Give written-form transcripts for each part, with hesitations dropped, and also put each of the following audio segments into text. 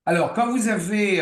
Alors, comme vous avez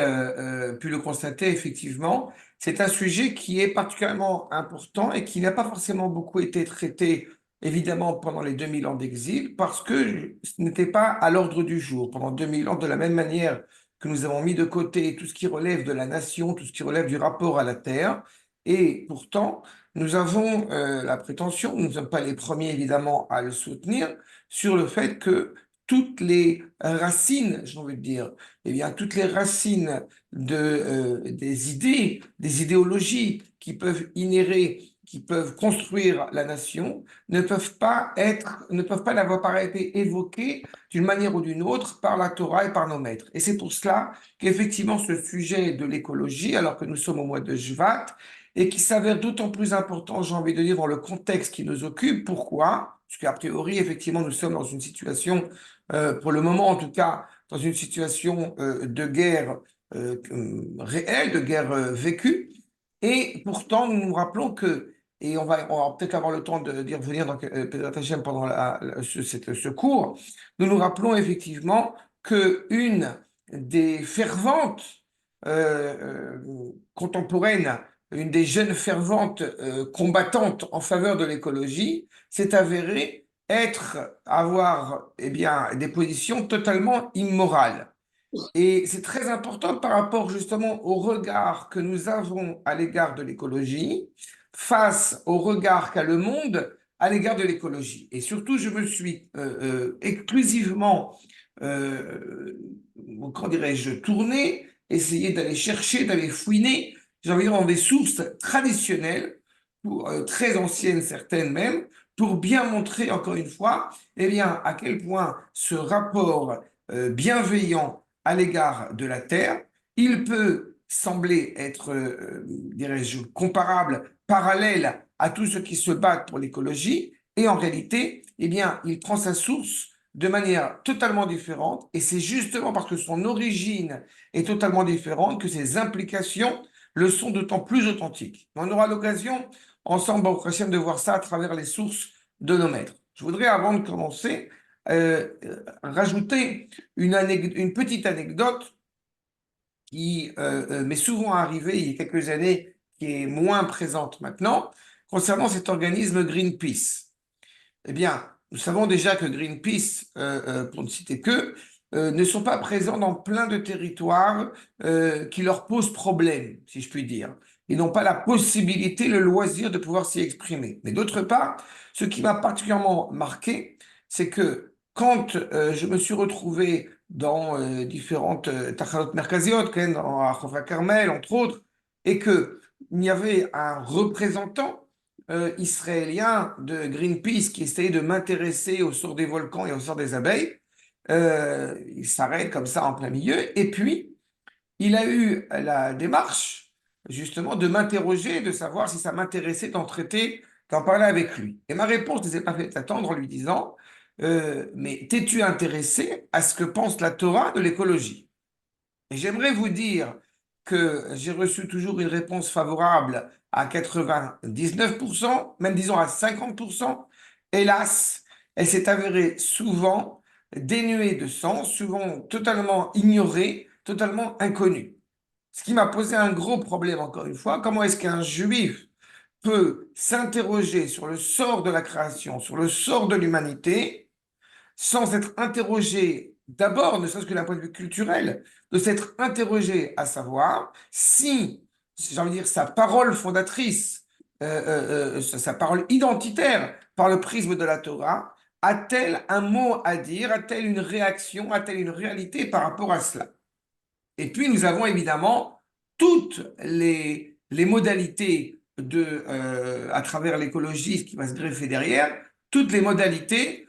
pu le constater, effectivement, c'est un sujet qui est particulièrement important et qui n'a pas forcément beaucoup été traité, évidemment, pendant les 2000 ans d'exil, parce que ce n'était pas à l'ordre du jour. Pendant 2000 ans, de la même manière que nous avons mis de côté tout ce qui relève de la nation, tout ce qui relève du rapport à la terre, et pourtant, nous avons la prétention, nous ne sommes pas les premiers, évidemment, à le soutenir, sur le fait que toutes les racines, j'ai envie de dire, eh bien, toutes les racines des idées, des idéologies qui peuvent inhérer, qui peuvent construire la nation, ne peuvent pas n'avoir pas été évoquées d'une manière ou d'une autre par la Torah et par nos maîtres. Et c'est pour cela qu'effectivement, ce sujet de l'écologie, alors que nous sommes au mois de Shvat, et qui s'avère d'autant plus important, j'ai envie de dire, dans le contexte qui nous occupe. Pourquoi? Parce qu'a priori, effectivement, nous sommes dans une situation, pour le moment en tout cas, dans une situation de guerre réelle, de guerre vécue. Et pourtant, nous nous rappelons que, et on va peut-être avoir le temps d'y revenir dans Pedro Hachem pendant ce cours, nous nous rappelons effectivement que une des ferventes contemporaines, une des jeunes ferventes combattantes en faveur de l'écologie, s'est avérée avoir eh bien, des positions totalement immorales. Et c'est très important par rapport justement au regard que nous avons à l'égard de l'écologie face au regard qu'a le monde à l'égard de l'écologie. Et surtout, je me suis exclusivement, comment dirais-je, tourné, essayé d'aller chercher, d'aller fouiner, j'ai envie de dire, dans des sources traditionnelles, très anciennes certaines même, pour bien montrer encore une fois, eh bien, à quel point ce rapport bienveillant à l'égard de la Terre, il peut sembler être, dirais-je, comparable, parallèle à tous ceux qui se battent pour l'écologie, et en réalité, eh bien, il prend sa source de manière totalement différente, et c'est justement parce que son origine est totalement différente que ses implications le sont d'autant plus authentiques. On aura l'occasion, ensemble, au prochain, de voir ça à travers les sources de nos maîtres. Je voudrais, avant de commencer, rajouter une petite anecdote qui m'est souvent arrivée il y a quelques années, qui est moins présente maintenant, concernant cet organisme Greenpeace. Eh bien, nous savons déjà que Greenpeace, pour ne citer que, ne sont pas présents dans plein de territoires qui leur posent problème, si je puis dire. Ils n'ont pas la possibilité, le loisir de pouvoir s'y exprimer. Mais d'autre part, ce qui m'a particulièrement marqué, c'est que quand je me suis retrouvé dans différentes Tachanot Merkaziot, dans Achova Carmel, entre autres, et qu'il y avait un représentant israélien de Greenpeace qui essayait de m'intéresser au sort des volcans et au sort des abeilles. Il s'arrête comme ça en plein milieu. Et puis, il a eu la démarche, justement, de m'interroger, de savoir si ça m'intéressait d'en parler avec lui. Et ma réponse ne s'est pas fait attendre en lui disant mais t'es-tu intéressé à ce que pense la Torah de l'écologie? Et j'aimerais vous dire que j'ai reçu toujours une réponse favorable à 99%, même disons à 50%. Hélas, elle s'est avérée souvent dénuée de sens, souvent totalement ignorée, totalement inconnue. Ce qui m'a posé un gros problème, encore une fois. Comment est-ce qu'un juif peut s'interroger sur le sort de la création, sur le sort de l'humanité, sans être interrogé d'abord, ne serait-ce que d'un point de vue culturel, de s'être interrogé à savoir si, j'ai envie de dire, sa parole fondatrice, sa parole identitaire par le prisme de la Torah, a-t-elle un mot à dire, a-t-elle une réaction, a-t-elle une réalité par rapport à cela? Et puis nous avons évidemment toutes les modalités à travers l'écologie, ce qui va se greffer derrière, toutes les modalités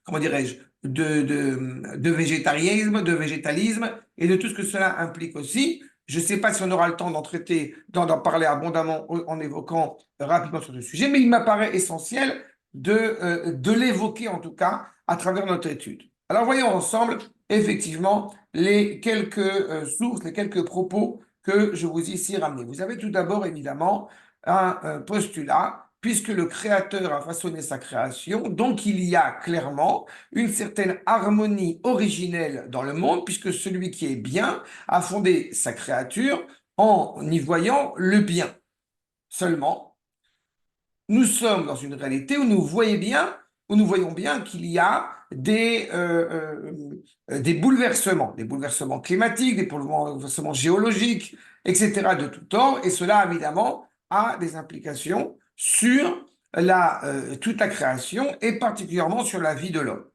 comment dirais-je, de végétarisme, de végétalisme et de tout ce que cela implique aussi. Je ne sais pas si on aura le temps d'en parler abondamment en évoquant rapidement sur ce sujet, mais il m'apparaît essentiel de l'évoquer en tout cas à travers notre étude. Alors voyons ensemble effectivement les quelques sources, les quelques propos que je vous ai ici ramenés. Vous avez tout d'abord évidemment un postulat puisque le Créateur a façonné sa création, donc il y a clairement une certaine harmonie originelle dans le monde, puisque celui qui est bien a fondé sa créature en y voyant le bien. Seulement, nous sommes dans une réalité où nous voyons bien qu'il y a des bouleversements climatiques, des bouleversements géologiques, etc., de tout ordre, et cela, évidemment, a des implications sur toute la création, et particulièrement sur la vie de l'homme.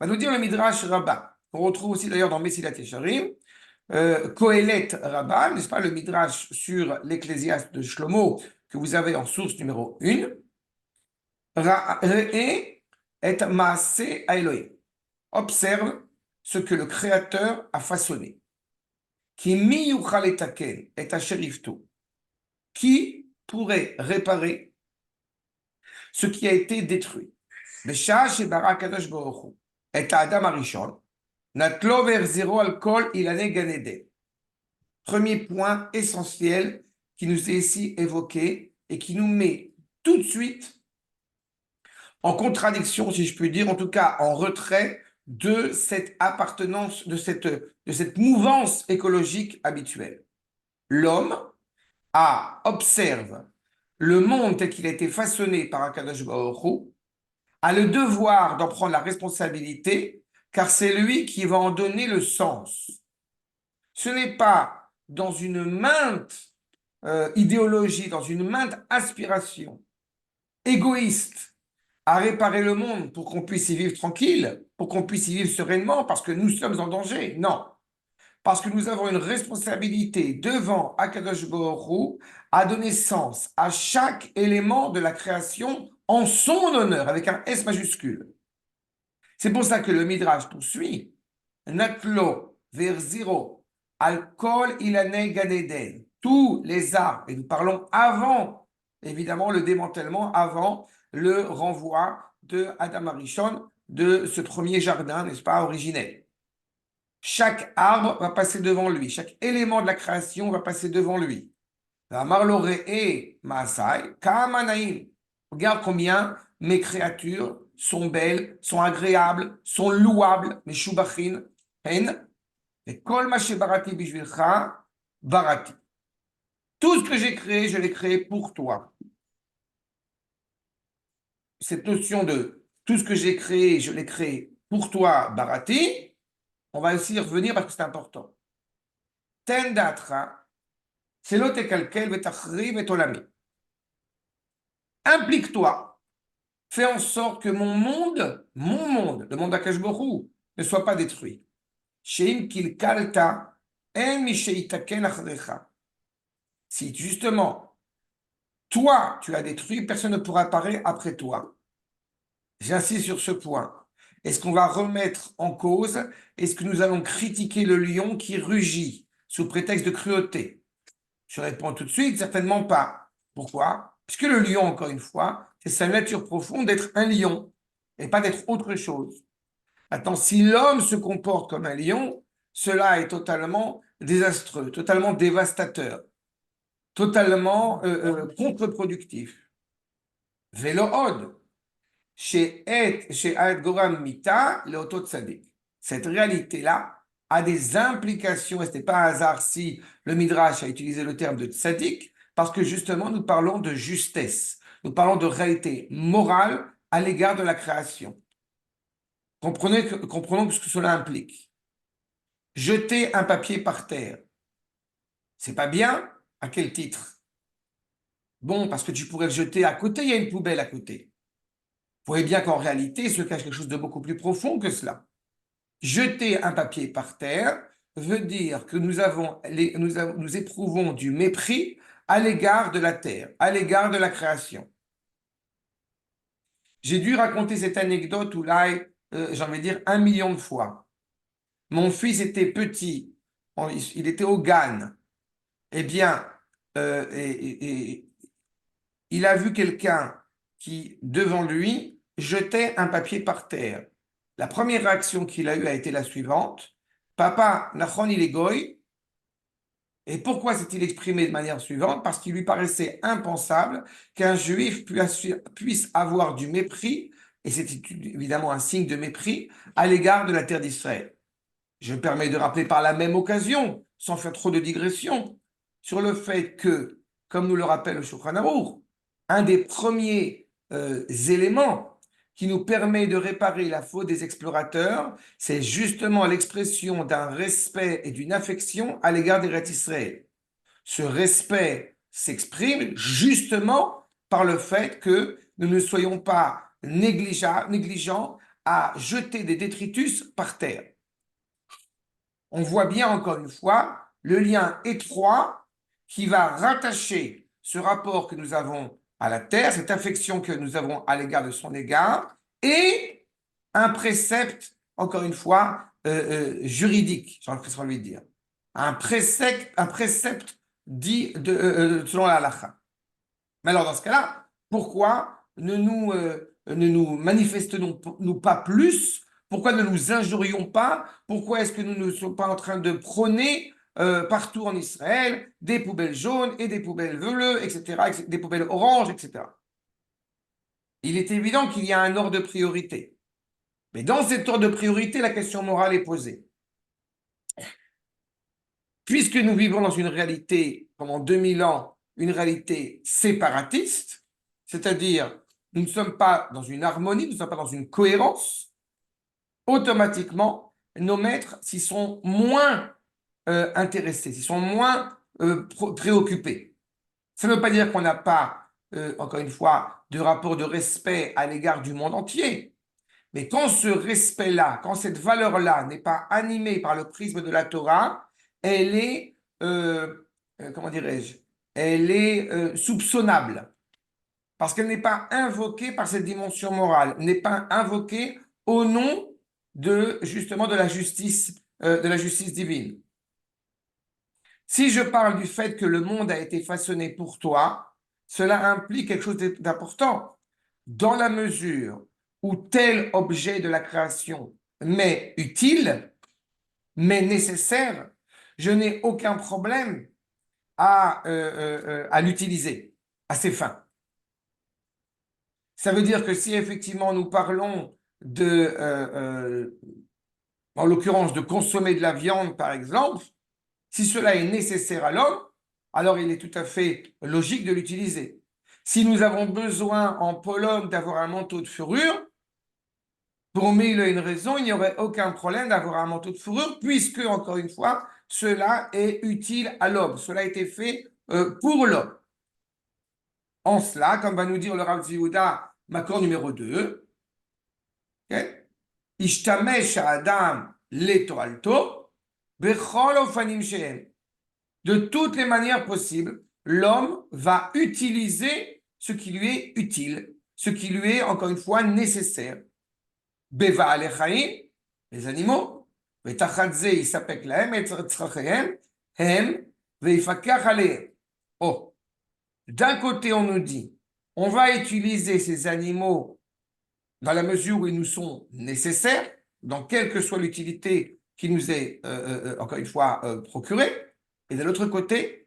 Va nous dire le Midrash Rabbah, qu'on retrouve aussi d'ailleurs dans Messilat Yesharim, Kohelet Rabbah, n'est-ce pas, le Midrash sur l'Ecclésiaste de Shlomo, que vous avez en source numéro 1, Ra'e et Maaseh Elohim. Observe ce que le Créateur a façonné. Qui mi yuchal etaken et asheriftu. Qui pourrait réparer ce qui a été détruit. Besha shebara kadosh baruch hu et Adam arishon natlo ver zéro al kol ilane ganeden. Premier point essentiel qui nous est ici évoqué et qui nous met tout de suite en contradiction, si je puis dire, en tout cas en retrait de cette appartenance, de cette mouvance écologique habituelle. L'homme observe le monde tel qu'il a été façonné par Akadosh Baruch Hu, a le devoir d'en prendre la responsabilité, car c'est lui qui va en donner le sens. Ce n'est pas dans une mainte idéologie, dans une mainte aspiration égoïste à réparer le monde pour qu'on puisse y vivre tranquille, pour qu'on puisse y vivre sereinement, parce que nous sommes en danger. Non. Parce que nous avons une responsabilité devant Akadosh Baruch Hu à donner sens à chaque élément de la création en son honneur, avec un S majuscule. C'est pour ça que le Midrash poursuit. Natlo vers zéro, alcool ilane ganeden. Tous les arbres, et nous parlons avant, évidemment, le démantèlement, avant le renvoi de Adam Arishon, de ce premier jardin, n'est-ce pas, originel. Chaque arbre va passer devant lui, chaque élément de la création va passer devant lui. et Maasai, Kamanaim. Regarde combien mes créatures sont belles, sont agréables, sont louables, mes shubachin, hen, et kol ma shebarati bishvilcha, barati. Tout ce que j'ai créé, je l'ai créé pour toi. Cette notion de tout ce que j'ai créé, je l'ai créé pour toi, barati, on va aussi y revenir parce que c'est important. Ten datra, c'est l'autre calquel vetachriv et olami. Implique-toi, fais en sorte que mon monde, le monde d'Akash Borou, ne soit pas détruit. Sheim kil kalta, en misheitaken achrecha. Si justement, toi, tu as détruit, personne ne pourra apparaître après toi. J'insiste sur ce point. Est-ce qu'on va remettre en cause, est-ce que nous allons critiquer le lion qui rugit sous prétexte de cruauté? Je réponds tout de suite, certainement pas. Pourquoi? Puisque le lion, encore une fois, c'est sa nature profonde d'être un lion et pas d'être autre chose. Maintenant, si l'homme se comporte comme un lion, cela est totalement désastreux, totalement dévastateur, totalement contre-productif. Vélo-od, chez Aed Goram Mita, le Tzadik. Cette réalité-là a des implications, et ce n'est pas un hasard si le Midrash a utilisé le terme de tzaddik, parce que justement nous parlons de justesse, nous parlons de réalité morale à l'égard de la création. Comprenons ce que cela implique. Jeter un papier par terre, c'est pas bien? À quel titre? Bon, parce que tu pourrais le jeter à côté, il y a une poubelle à côté. Vous voyez bien qu'en réalité, il se cache quelque chose de beaucoup plus profond que cela. Jeter un papier par terre veut dire que nous éprouvons du mépris à l'égard de la terre, à l'égard de la création. J'ai dû raconter cette anecdote où là, j'ai envie de dire 1 million de fois. Mon fils était petit, il était au GAN. Eh bien, il a vu quelqu'un qui, devant lui, jetait un papier par terre. La première réaction qu'il a eue a été la suivante. Papa, Nachon, il est goy. Et pourquoi s'est-il exprimé de manière suivante? Parce qu'il lui paraissait impensable qu'un juif puisse avoir du mépris, et c'est évidemment un signe de mépris, à l'égard de la terre d'Israël. Je me permets de rappeler par la même occasion, sans faire trop de digression, sur le fait que, comme nous le rappelle le Shulchan Aruch, un des premiers éléments qui nous permet de réparer la faute des explorateurs, c'est justement l'expression d'un respect et d'une affection à l'égard des Eretz Israël. Ce respect s'exprime justement par le fait que nous ne soyons pas négligents à jeter des détritus par terre. On voit bien encore une fois le lien étroit qui va rattacher ce rapport que nous avons à la terre, cette affection que nous avons à l'égard de son égard, et un précepte, encore une fois, juridique, j'ai l'impression de lui dire. Un précepte dit selon la halakha. Mais alors, dans ce cas-là, pourquoi ne nous manifestons-nous pas plus? Pourquoi ne nous injurions pas? Pourquoi est-ce que nous ne sommes pas en train de prôner partout en Israël des poubelles jaunes et des poubelles bleues, etc., des poubelles oranges, etc. Il est évident qu'il y a un ordre de priorité. Mais dans cet ordre de priorité, la question morale est posée. Puisque nous vivons dans une réalité, pendant 2000 ans, une réalité séparatiste, c'est-à-dire nous ne sommes pas dans une harmonie, nous ne sommes pas dans une cohérence, automatiquement, nos maîtres s'y sont moins intéressés, s'y sont moins préoccupés. Ça ne veut pas dire qu'on n'a pas, encore une fois, de rapport de respect à l'égard du monde entier. Mais quand ce respect-là, quand cette valeur-là n'est pas animée par le prisme de la Torah, elle est, comment dirais-je, elle est soupçonnable. Parce qu'elle n'est pas invoquée par cette dimension morale, n'est pas invoquée au nom de, justement, de la justice divine. Si je parle du fait que le monde a été façonné pour toi, cela implique quelque chose d'important. Dans la mesure où tel objet de la création m'est utile, m'est nécessaire, je n'ai aucun problème à l'utiliser à ses fins. Ça veut dire que si effectivement nous parlons en l'occurrence, de consommer de la viande, par exemple, si cela est nécessaire à l'homme, alors il est tout à fait logique de l'utiliser. Si nous avons besoin en Pologne d'avoir un manteau de fourrure, pour mille et une raisons, il n'y aurait aucun problème d'avoir un manteau de fourrure, puisque, encore une fois, cela est utile à l'homme. Cela a été fait pour l'homme. En cela, comme va nous dire le Rav Yehuda, Makor numéro 2, Ishtamesh Adam letoalto, bechol ofanim shehem. De toutes les manières possibles, l'homme va utiliser ce qui lui est utile, ce qui lui est, encore une fois, nécessaire. Beva alechaim, les animaux, vetachadze isapek lahem et tzrachehem, hem, veifakach alehem. Oh, d'un côté, on nous dit, on va utiliser ces animaux dans la mesure où ils nous sont nécessaires, dans quelle que soit l'utilité qui nous est, encore une fois, procurée. Et de l'autre côté,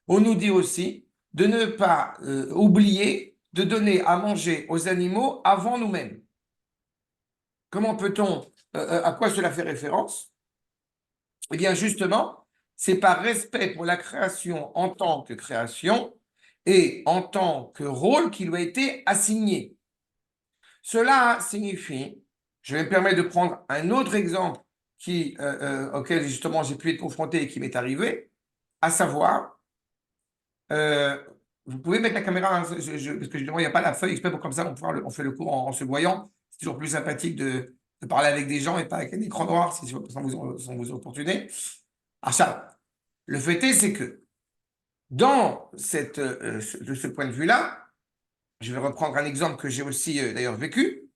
on nous dit aussi de ne pas oublier de donner à manger aux animaux avant nous-mêmes. Comment peut-on, à quoi cela fait référence? Eh bien, justement, c'est par respect pour la création en tant que création et en tant que rôle qui lui a été assigné. Cela signifie, je vais me permettre de prendre un autre exemple auquel justement j'ai pu être confronté et qui m'est arrivé, à savoir, vous pouvez mettre la caméra, hein, parce que il n'y a pas la feuille exprès pour comme ça, on fait le cours en se voyant. C'est toujours plus sympathique de parler avec des gens et pas avec un écran noir, si sans vous importuner. Ah ça, le fait est, c'est que dans de ce point de vue-là, je vais reprendre un exemple que j'ai aussi d'ailleurs vécu.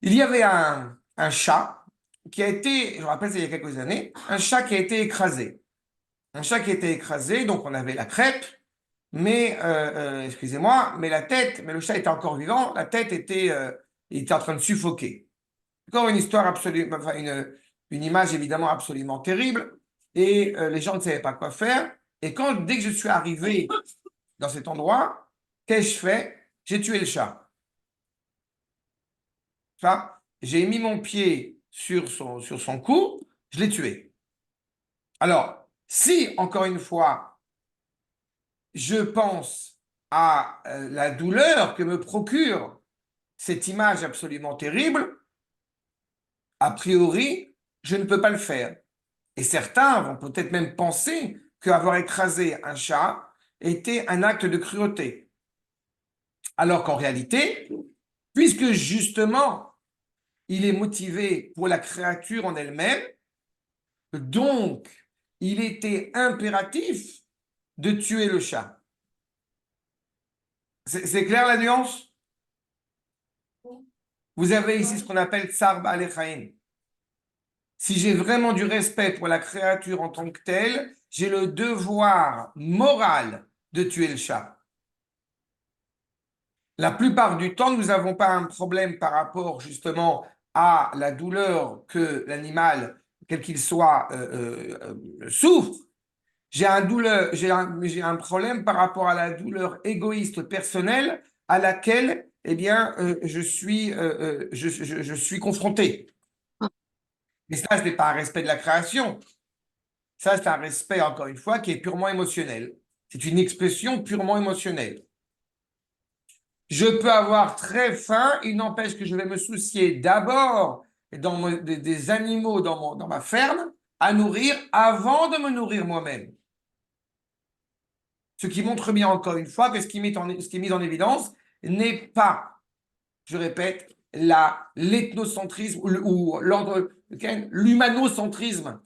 Il y avait un chat qui a été, je me rappelle, c'est il y a quelques années, un chat qui a été écrasé. Un chat qui a été écrasé, donc on avait la crêpe, mais, excusez-moi, mais le chat était encore vivant, la tête il était en train de suffoquer. Encore une histoire absolument, enfin une image évidemment absolument terrible. et les gens ne savaient pas quoi faire. Et dès que je suis arrivé dans cet endroit, qu'ai-je fait? J'ai tué le chat. Ça, j'ai mis mon pied sur son cou, je l'ai tué. Alors, si, encore une fois, je pense à la douleur que me procure cette image absolument terrible, a priori, je ne peux pas le faire. Et certains vont peut-être même penser qu'avoir écrasé un chat était un acte de cruauté. Alors qu'en réalité, puisque justement, il est motivé pour la créature en elle-même, donc il était impératif de tuer le chat. C'est clair la nuance? Vous avez ici ce qu'on appelle Tsar Ba'alei Chaim. Si j'ai vraiment du respect pour la créature en tant que telle, j'ai le devoir moral de tuer le chat. La plupart du temps, nous n'avons pas un problème par rapport justement à la douleur que l'animal, quel qu'il soit, souffre. J'ai un problème par rapport à la douleur égoïste personnelle à laquelle eh bien, je suis confronté. Mais ça, ce n'est pas un respect de la création. Ça, c'est un respect, encore une fois, qui est purement émotionnel. C'est une expression purement émotionnelle. Je peux avoir très faim, il n'empêche que je vais me soucier d'abord des animaux dans ma ferme à nourrir avant de me nourrir moi-même. Ce qui montre bien, encore une fois, que ce qui est mis en évidence n'est pas, je répète, l'ethnocentrisme ou l'humanocentrisme,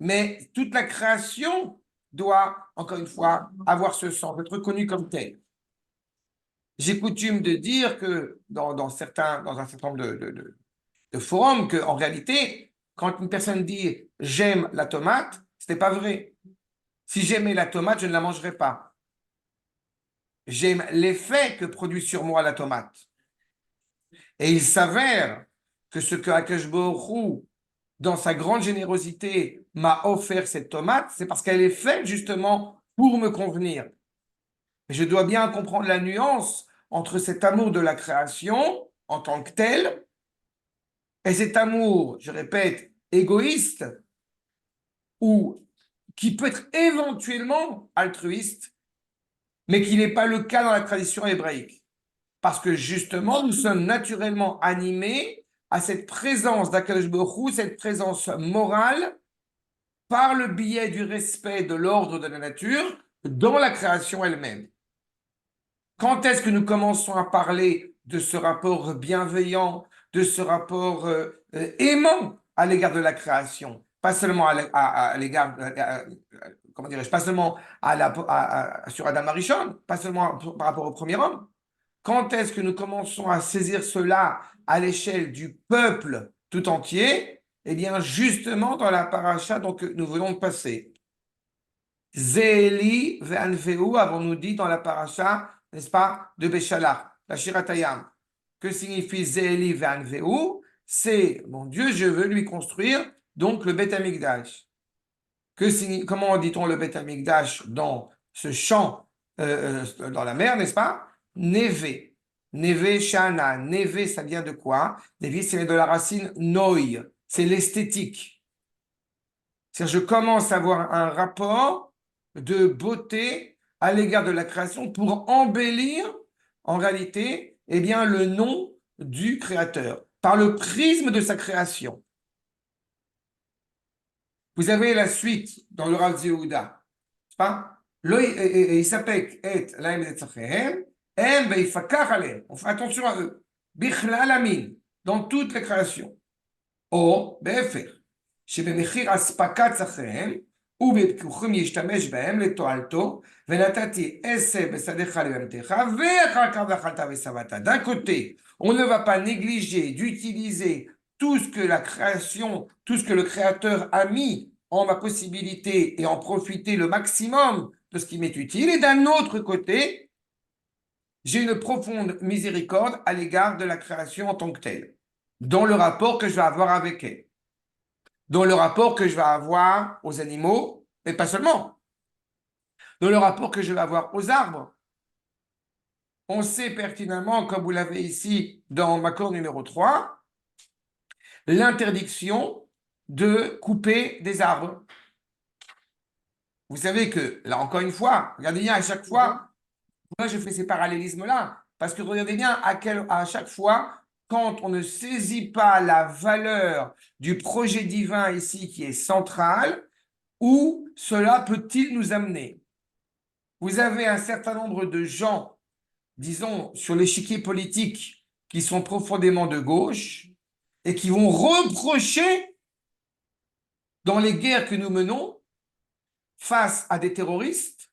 mais toute la création doit, encore une fois, avoir ce sens, être reconnue comme tel. J'ai coutume de dire que dans un certain nombre de forums, qu'en réalité, quand une personne dit j'aime la tomate, ce n'est pas vrai. Si j'aimais la tomate, je ne la mangerais pas. J'aime l'effet que produit sur moi la tomate. Et il s'avère que ce que Akash Baruch Hu, dans sa grande générosité, m'a offert cette tomate, c'est parce qu'elle est faite justement pour me convenir. Et je dois bien comprendre la nuance entre cet amour de la création en tant que tel et cet amour, je répète, égoïste ou qui peut être éventuellement altruiste, mais qui n'est pas le cas dans la tradition hébraïque. Parce que justement, nous sommes naturellement animés à cette présence d'Akadosh Baruch Hu, cette présence morale, par le biais du respect de l'ordre de la nature dans la création elle-même. Quand est-ce que nous commençons à parler de ce rapport bienveillant, de ce rapport aimant à l'égard de la création? Pas seulement à l'égard, comment dirais-je, pas seulement sur Adam Arishon, pas seulement par rapport au premier homme. Quand est-ce que nous commençons à saisir cela à l'échelle du peuple tout entier? Eh bien, justement dans la paracha donc, que nous venons de passer. Zéli ve'anveu, avons-nous dit dans la paracha, n'est-ce pas, de Béchalach, la Shiratayam. Que signifie Zéli ve'anveu? C'est, mon Dieu, je veux lui construire donc le Beth Amikdash. Comment dit-on le Beth Amikdash dans ce champ dans la mer, n'est-ce pas? Neve. Neve Shana. Neve, ça vient de quoi? Neve, c'est de la racine noi. C'est l'esthétique. C'est-à-dire, je commence à avoir un rapport de beauté à l'égard de la création pour embellir, en réalité, eh bien, le nom du Créateur, par le prisme de sa création. Vous avez la suite dans le Rav Yehuda. Il s'appelle on fait attention à eux. Dans toute la création. או בהפך, שבמחיר אספקת צרכיהם ובפיקוחים ישתמש בהם לתועלתו, ונתתי עשב בשדך לבהמתך, ואחר כך ואכלת ושבעת. D'un côté, on ne va pas négliger d'utiliser tout ce que la création, tout ce que le Créateur a mis en ma possibilité et en profiter le maximum de ce qui m'est utile. Et d'un autre côté, j'ai une profonde miséricorde à l'égard de la création en tant que telle, dans le rapport que je vais avoir avec elle. dans le rapport que je vais avoir aux animaux, mais pas seulement, dans le rapport que je vais avoir aux arbres. On sait pertinemment, comme vous l'avez ici dans Makor numéro 3, l'interdiction de couper des arbres. Vous savez que, là encore une fois, regardez bien à chaque fois, moi je fais ces parallélismes-là, parce que regardez bien à chaque fois, quand on ne saisit pas la valeur du projet divin ici qui est central, où cela peut-il nous amener? Vous avez un certain nombre de gens, disons, sur l'échiquier politique, qui sont profondément de gauche et qui vont reprocher dans les guerres que nous menons face à des terroristes,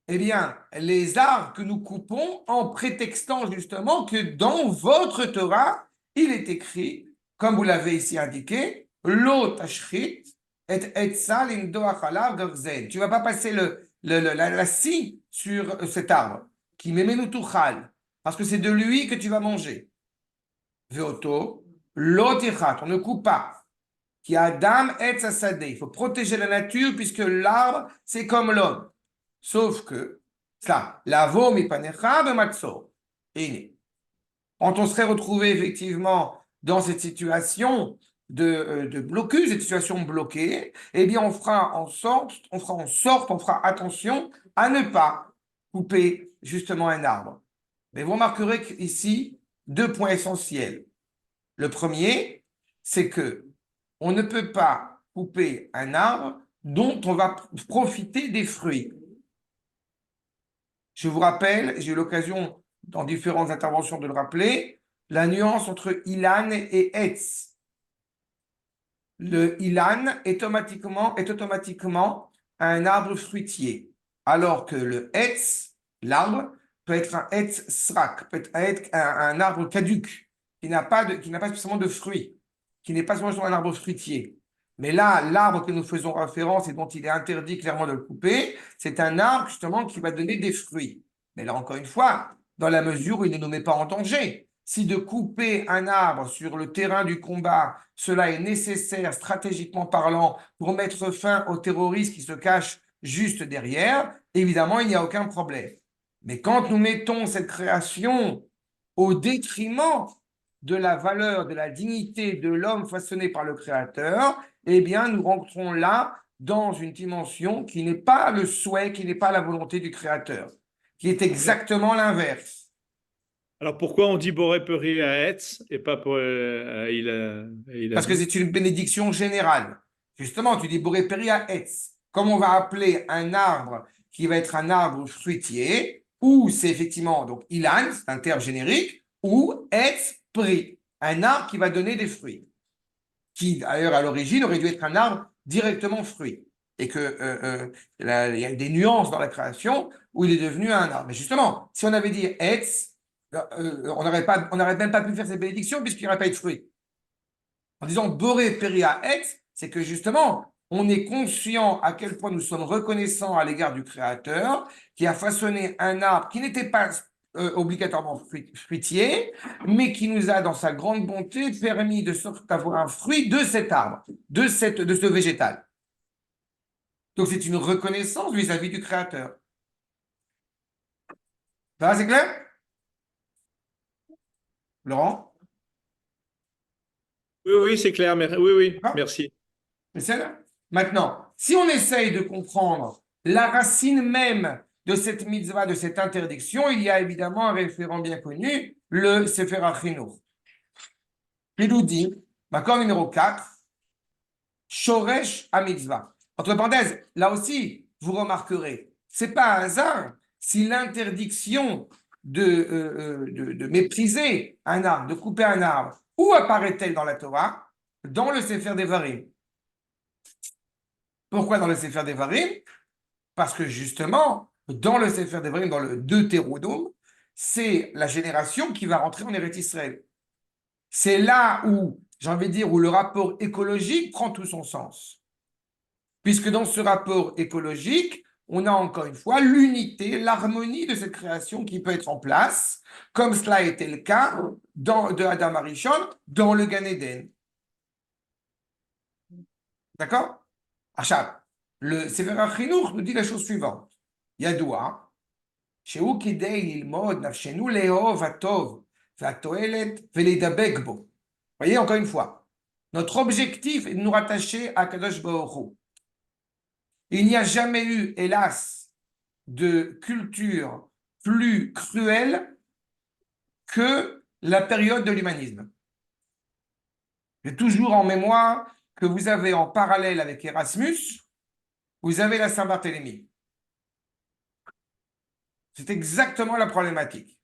eh bien, les arbres que nous coupons en prétextant justement que dans votre Torah, il est écrit, comme vous l'avez ici indiqué, Lo tashchit et etza lindoach alav gavzen. Tu ne vas pas passer la scie sur cet arbre, qui memenu tuchal, parce que c'est de lui que tu vas manger. Veoto, lo tichat, on ne coupe pas. Qui a Adam et Sassadeh. Il faut protéger la nature puisque l'arbre, c'est comme l'homme. Sauf que, ça, la vomi panecha bematzor. Et quand on serait retrouvé effectivement dans cette situation de blocus, cette situation bloquée, eh bien, on fera on fera attention à ne pas couper justement un arbre. Mais vous remarquerez qu'ici, deux points essentiels. Le premier, c'est que on ne peut pas couper un arbre dont on va profiter des fruits. Je vous rappelle, j'ai eu l'occasion dans différentes interventions de le rappeler, la nuance entre ilan et etz. Le ilan est automatiquement un arbre fruitier, alors que le etz, l'arbre, peut être un etz srak, peut être un arbre caduc, qui n'a pas spécialement de fruits, qui n'est pas spécialement un arbre fruitier. Mais là, l'arbre que nous faisons référence et dont il est interdit clairement de le couper, c'est un arbre justement qui va donner des fruits. Mais là, encore une fois, dans la mesure où il ne nous met pas en danger. Si de couper un arbre sur le terrain du combat, cela est nécessaire stratégiquement parlant pour mettre fin aux terroristes qui se cachent juste derrière, évidemment, il n'y a aucun problème. Mais quand nous mettons cette création au détriment de la valeur, de la dignité de l'homme façonné par le Créateur, eh bien, nous rentrons là dans une dimension qui n'est pas le souhait, qui n'est pas la volonté du Créateur, qui est exactement l'inverse. Alors pourquoi on dit Boré Peri à Etz et pas pour Parce que Ilan? c'est une bénédiction générale. Justement, tu dis Boré Peri à Etz. Comme on va appeler un arbre qui va être un arbre fruitier, ou c'est effectivement, donc Ilan, c'est un terme générique, ou Etz Pri, un arbre qui va donner des fruits, qui d'ailleurs à l'origine aurait dû être un arbre directement fruit. Et que il y a des nuances dans la création où il est devenu un arbre. Mais justement, si on avait dit Etz, on n'aurait même pas pu faire cette bénédiction puisqu'il n'y aurait pas eu de fruits. En disant Boré Peria Etz, c'est que justement, on est conscient à quel point nous sommes reconnaissants à l'égard du Créateur qui a façonné un arbre qui n'était pas obligatoirement fruitier, mais qui nous a, dans sa grande bonté, permis de sorte d'avoir un fruit de cet arbre, de ce végétal. Donc c'est une reconnaissance vis-à-vis du Créateur. Ça va, c'est clair? Laurent? Oui, oui, c'est clair. Oui, oui, Ah, merci. c'est là. Maintenant, si on essaye de comprendre la racine même de cette mitzvah, de cette interdiction, il y a évidemment un référent bien connu, le Sefer HaChinuch. Il nous dit, d'accord, numéro 4, Shoresh HaMitzvah. Entre parenthèses, là aussi, vous remarquerez, c'est pas un hasard si l'interdiction de mépriser un arbre, de couper un arbre, où apparaît-elle dans la Torah? Dans le Sefer Devarim. Pourquoi dans le Sefer Devarim? Parce que justement, dans le Sefer Devarim, dans le Deutéronome, c'est la génération qui va rentrer en Eretz Israël. C'est là où, j'ai envie de dire, où le rapport écologique prend tout son sens. Puisque dans ce rapport écologique, on a encore une fois l'unité, l'harmonie de cette création qui peut être en place, comme cela a été le cas de Adam Arishon dans le Gan Eden. D'accord? Achab, le Sefer HaChinuch nous dit la chose suivante. Yadoua, שהוא כדי ללמוד נפשנו לאהוב הטוב והתועלת ולהידבק בו. Voyez, encore une fois, notre objectif est de nous rattacher à Kadosh Baruch Hu. Il n'y a jamais eu, hélas, de culture plus cruelle que la période de l'humanisme. J'ai toujours en mémoire que vous avez en parallèle avec Erasmus, vous avez la Saint-Barthélemy. C'est exactement la problématique.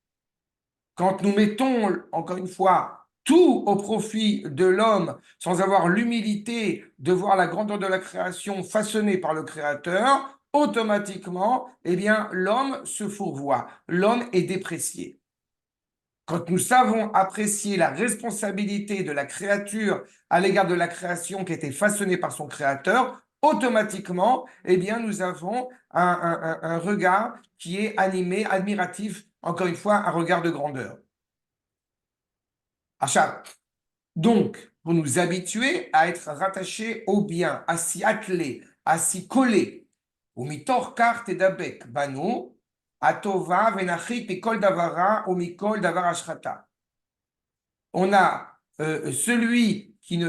Quand nous mettons, encore une fois, tout au profit de l'homme, sans avoir l'humilité de voir la grandeur de la création façonnée par le Créateur, automatiquement, eh bien, l'homme se fourvoie, l'homme est déprécié. Quand nous savons apprécier la responsabilité de la créature à l'égard de la création qui a été façonnée par son Créateur, automatiquement, eh bien, nous avons un regard qui est animé, admiratif, encore une fois, un regard de grandeur. Achab. Donc, pour nous habituer à être rattachés au bien, à s'y atteler, à s'y coller, ou mitor kar tedabek banu, atova venachit mikol davara ou mikol davar ashrata. On a celui qui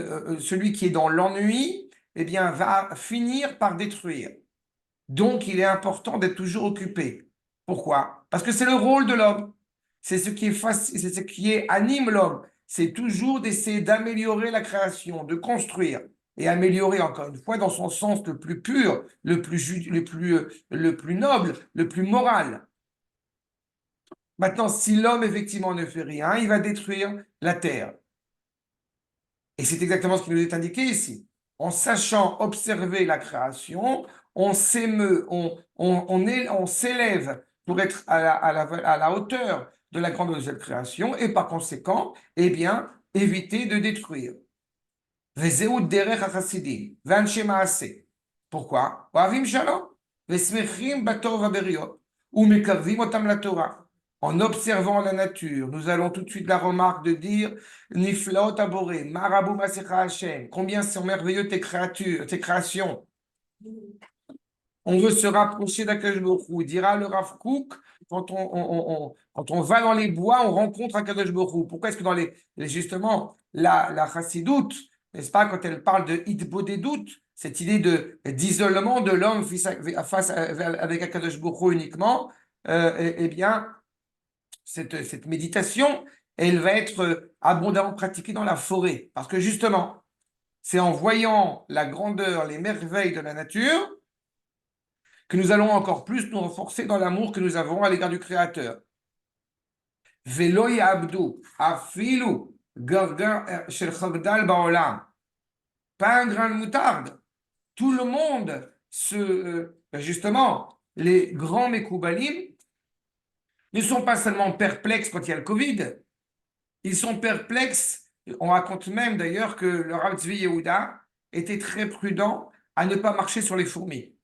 est dans l'ennui, eh bien, va finir par détruire. Donc, il est important d'être toujours occupé. Pourquoi? Parce que c'est le rôle de l'homme. C'est ce qui c'est ce qui anime l'homme. C'est toujours d'essayer d'améliorer la création, de construire et améliorer, encore une fois, dans son sens le plus pur, le plus noble, le plus moral. Maintenant, si l'homme, effectivement, ne fait rien, il va détruire la terre. Et c'est exactement ce qui nous est indiqué ici. En sachant observer la création, on s'émeut, on s'élève pour être à la hauteur de la grandeur de cette création et par conséquent, eh bien, éviter de détruire. Vezeu derech hachasidim, ve'anshe maaseh. Pourquoi? Ohavim shalom, ve'smechim batov vaberiot, u'mekarvim otam la Torah. En observant la nature, nous allons tout de suite la remarque de dire Niflaot aboré, Marabou Masecha Hashem, combien sont merveilleux tes créatures, tes créations. On veut se rapprocher d'Akadosh Baruch Hu. Dira le Rav Kook, quand on va dans les bois, on rencontre Akadosh Baruch Hu. Pourquoi est-ce que justement, la Chassidoute, n'est-ce pas, quand elle parle de Hitbodedut, cette idée d'isolement de l'homme avec Akadosh Baruch Hu uniquement, eh bien, cette méditation, elle va être abondamment pratiquée dans la forêt. Parce que justement, c'est en voyant la grandeur, les merveilles de la nature, que nous allons encore plus nous renforcer dans l'amour que nous avons à l'égard du Créateur. Velo yabdu, afilu, gargar shel chagdal baolam. Pas un grain de moutarde. Tout le monde justement, les grands Mekoubalim ne sont pas seulement perplexes quand il y a le Covid, ils sont perplexes. On raconte même d'ailleurs que le Rav Tzvi Yehuda était très prudent à ne pas marcher sur les fourmis.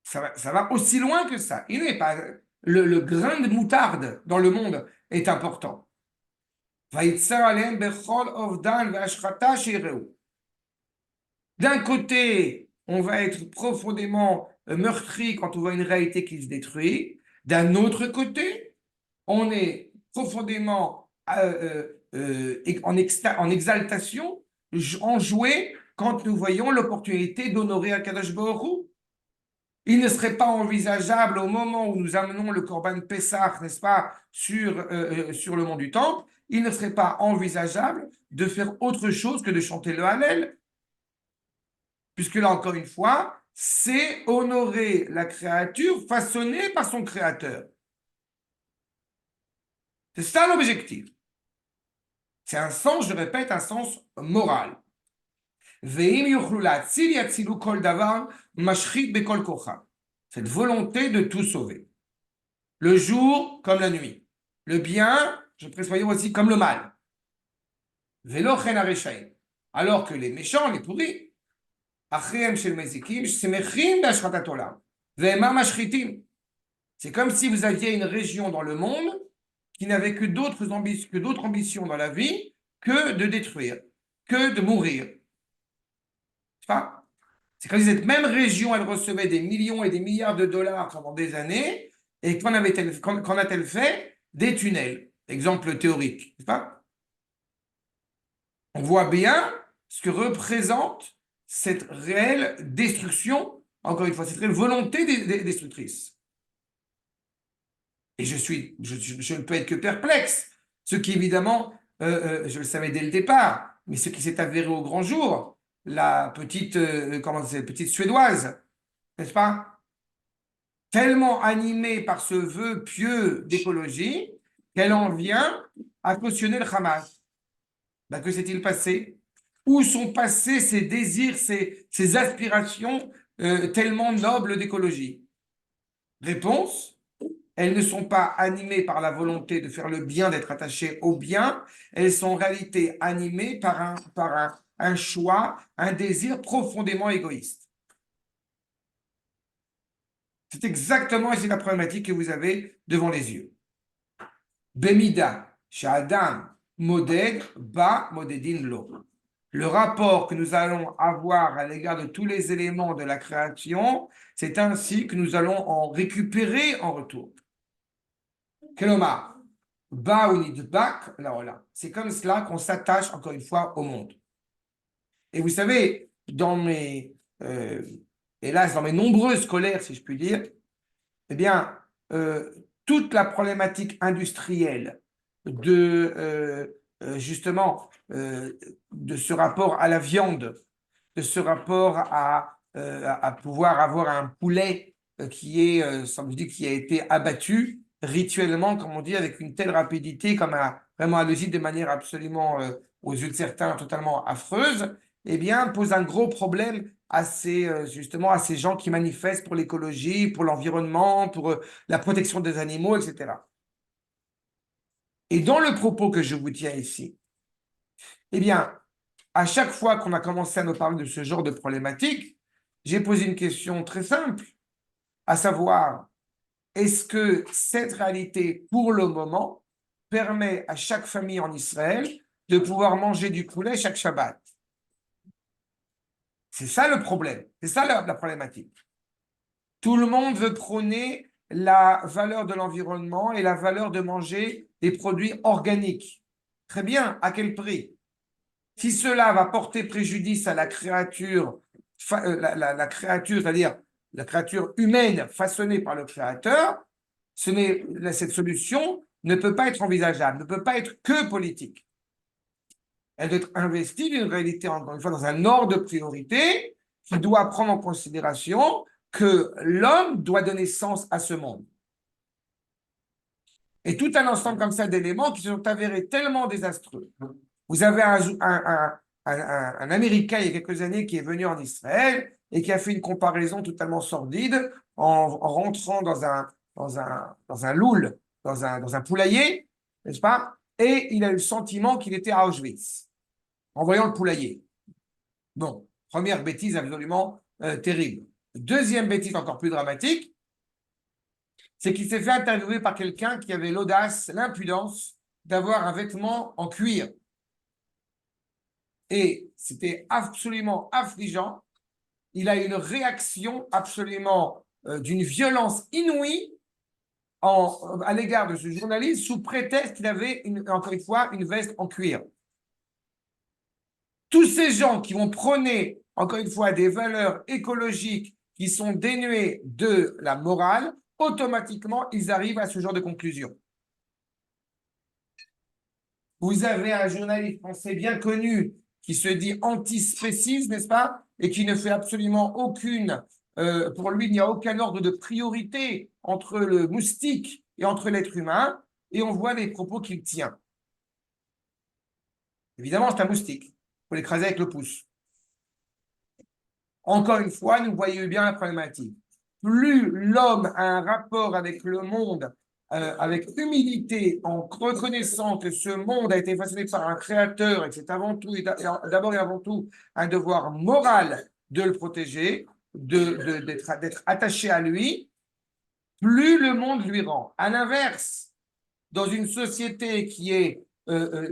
Ça va aussi loin que ça. Il n'est pas le grain de moutarde dans le monde est important. D'un côté, on va être profondément meurtri quand on voit une réalité qui se détruit. D'un autre côté, on est profondément en exaltation, enjoué quand nous voyons l'opportunité d'honorer Akadosh Baruch Hu. Il ne serait pas envisageable au moment où nous amenons le Corban Pessah, n'est-ce pas, sur le mont du Temple, il ne serait pas envisageable de faire autre chose que de chanter le Hallel. Puisque là, encore une fois, c'est honorer la créature façonnée par son créateur. C'est ça l'objectif. C'est un sens, je répète, un sens moral. Cette volonté de tout sauver. Le jour comme la nuit. Le bien, je précise aussi, comme le mal. Alors que les méchants, les pourris, c'est comme si vous aviez une région dans le monde qui n'avait que d'autres ambitions dans la vie que de détruire. que de mourir. Enfin, c'est comme si cette même région, elle recevait des millions et des milliards de dollars pendant des années, et qu'en a-t-elle fait? Des tunnels. Exemple théorique, n'est-ce pas? On voit bien ce que représente cette réelle destruction, encore une fois, cette réelle volonté destructrice. Et je ne peux être que perplexe, ce qui évidemment, je le savais dès le départ, mais ce qui s'est avéré au grand jour, la petite, petite Suédoise, n'est-ce pas? Tellement animée par ce vœu pieux d'écologie, qu'elle en vient à cautionner le Hamas. Ben, que s'est-il passé? Où sont passés ces désirs, ces aspirations tellement nobles d'écologie? Réponse, elles ne sont pas animées par la volonté de faire le bien, d'être attachées au bien, elles sont en réalité animées par un choix, un désir profondément égoïste. C'est exactement ici la problématique que vous avez devant les yeux. Bemida, Shadam, Moded, Ba, Modedin, Lo. Le rapport que nous allons avoir à l'égard de tous les éléments de la création, c'est ainsi que nous allons en récupérer en retour. Keloma, Ba ou Nidbak, là. C'est comme cela qu'on s'attache encore une fois au monde. Et vous savez, hélas, dans mes nombreuses colères, si je puis dire, eh bien, toute la problématique industrielle justement de ce rapport à la viande, de ce rapport à pouvoir avoir un poulet qui est, semble-t-il, qui a été abattu rituellement, comme on dit, avec une telle rapidité, comme vraiment à l'usine de manière absolument, aux yeux de certains, totalement affreuse, eh bien, pose un gros problème justement à ces gens qui manifestent pour l'écologie, pour l'environnement, pour la protection des animaux, etc. Et dans le propos que je vous tiens ici, eh bien, à chaque fois qu'on a commencé à nous parler de ce genre de problématique, j'ai posé une question très simple, à savoir, est-ce que cette réalité, pour le moment, permet à chaque famille en Israël de pouvoir manger du poulet chaque Shabbat? C'est ça le problème, c'est ça la problématique. Tout le monde veut prôner la valeur de l'environnement et la valeur de manger des produits organiques. Très bien, à quel prix? Si cela va porter préjudice à la créature, la créature, c'est-à-dire la créature humaine façonnée par le Créateur, cette solution ne peut pas être envisageable, ne peut pas être que politique. Elle doit être investie d'une réalité, encore une fois, dans un ordre de priorité qui doit prendre en considération que l'homme doit donner sens à ce monde. Et tout un ensemble comme ça d'éléments qui se sont avérés tellement désastreux. Vous avez un Américain il y a quelques années qui est venu en Israël et qui a fait une comparaison totalement sordide en rentrant dans un loul, dans un poulailler, n'est-ce pas? Et il a eu le sentiment qu'il était à Auschwitz en voyant le poulailler. Bon, première bêtise absolument terrible. Deuxième bêtise encore plus dramatique, c'est qu'il s'est fait interviewer par quelqu'un qui avait l'audace, l'impudence d'avoir un vêtement en cuir. Et c'était absolument affligeant. Il a eu une réaction absolument d'une violence inouïe à l'égard de ce journaliste sous prétexte qu'il avait, encore une fois, une veste en cuir. Tous ces gens qui vont prôner, encore une fois, des valeurs écologiques qui sont dénuées de la morale, automatiquement, ils arrivent à ce genre de conclusion. Vous avez un journaliste français bien connu qui se dit antispéciste, n'est-ce pas? Et qui ne fait absolument pour lui, il n'y a aucun ordre de priorité entre le moustique et entre l'être humain, et on voit les propos qu'il tient. Évidemment, c'est un moustique. Il faut l'écraser avec le pouce. Encore une fois, nous voyons bien la problématique. Plus l'homme a un rapport avec le monde, avec humilité, en reconnaissant que ce monde a été façonné par un créateur et que c'est d'abord et avant tout un devoir moral de le protéger, d'être attaché à lui, plus le monde lui rend. À l'inverse, dans une société qui est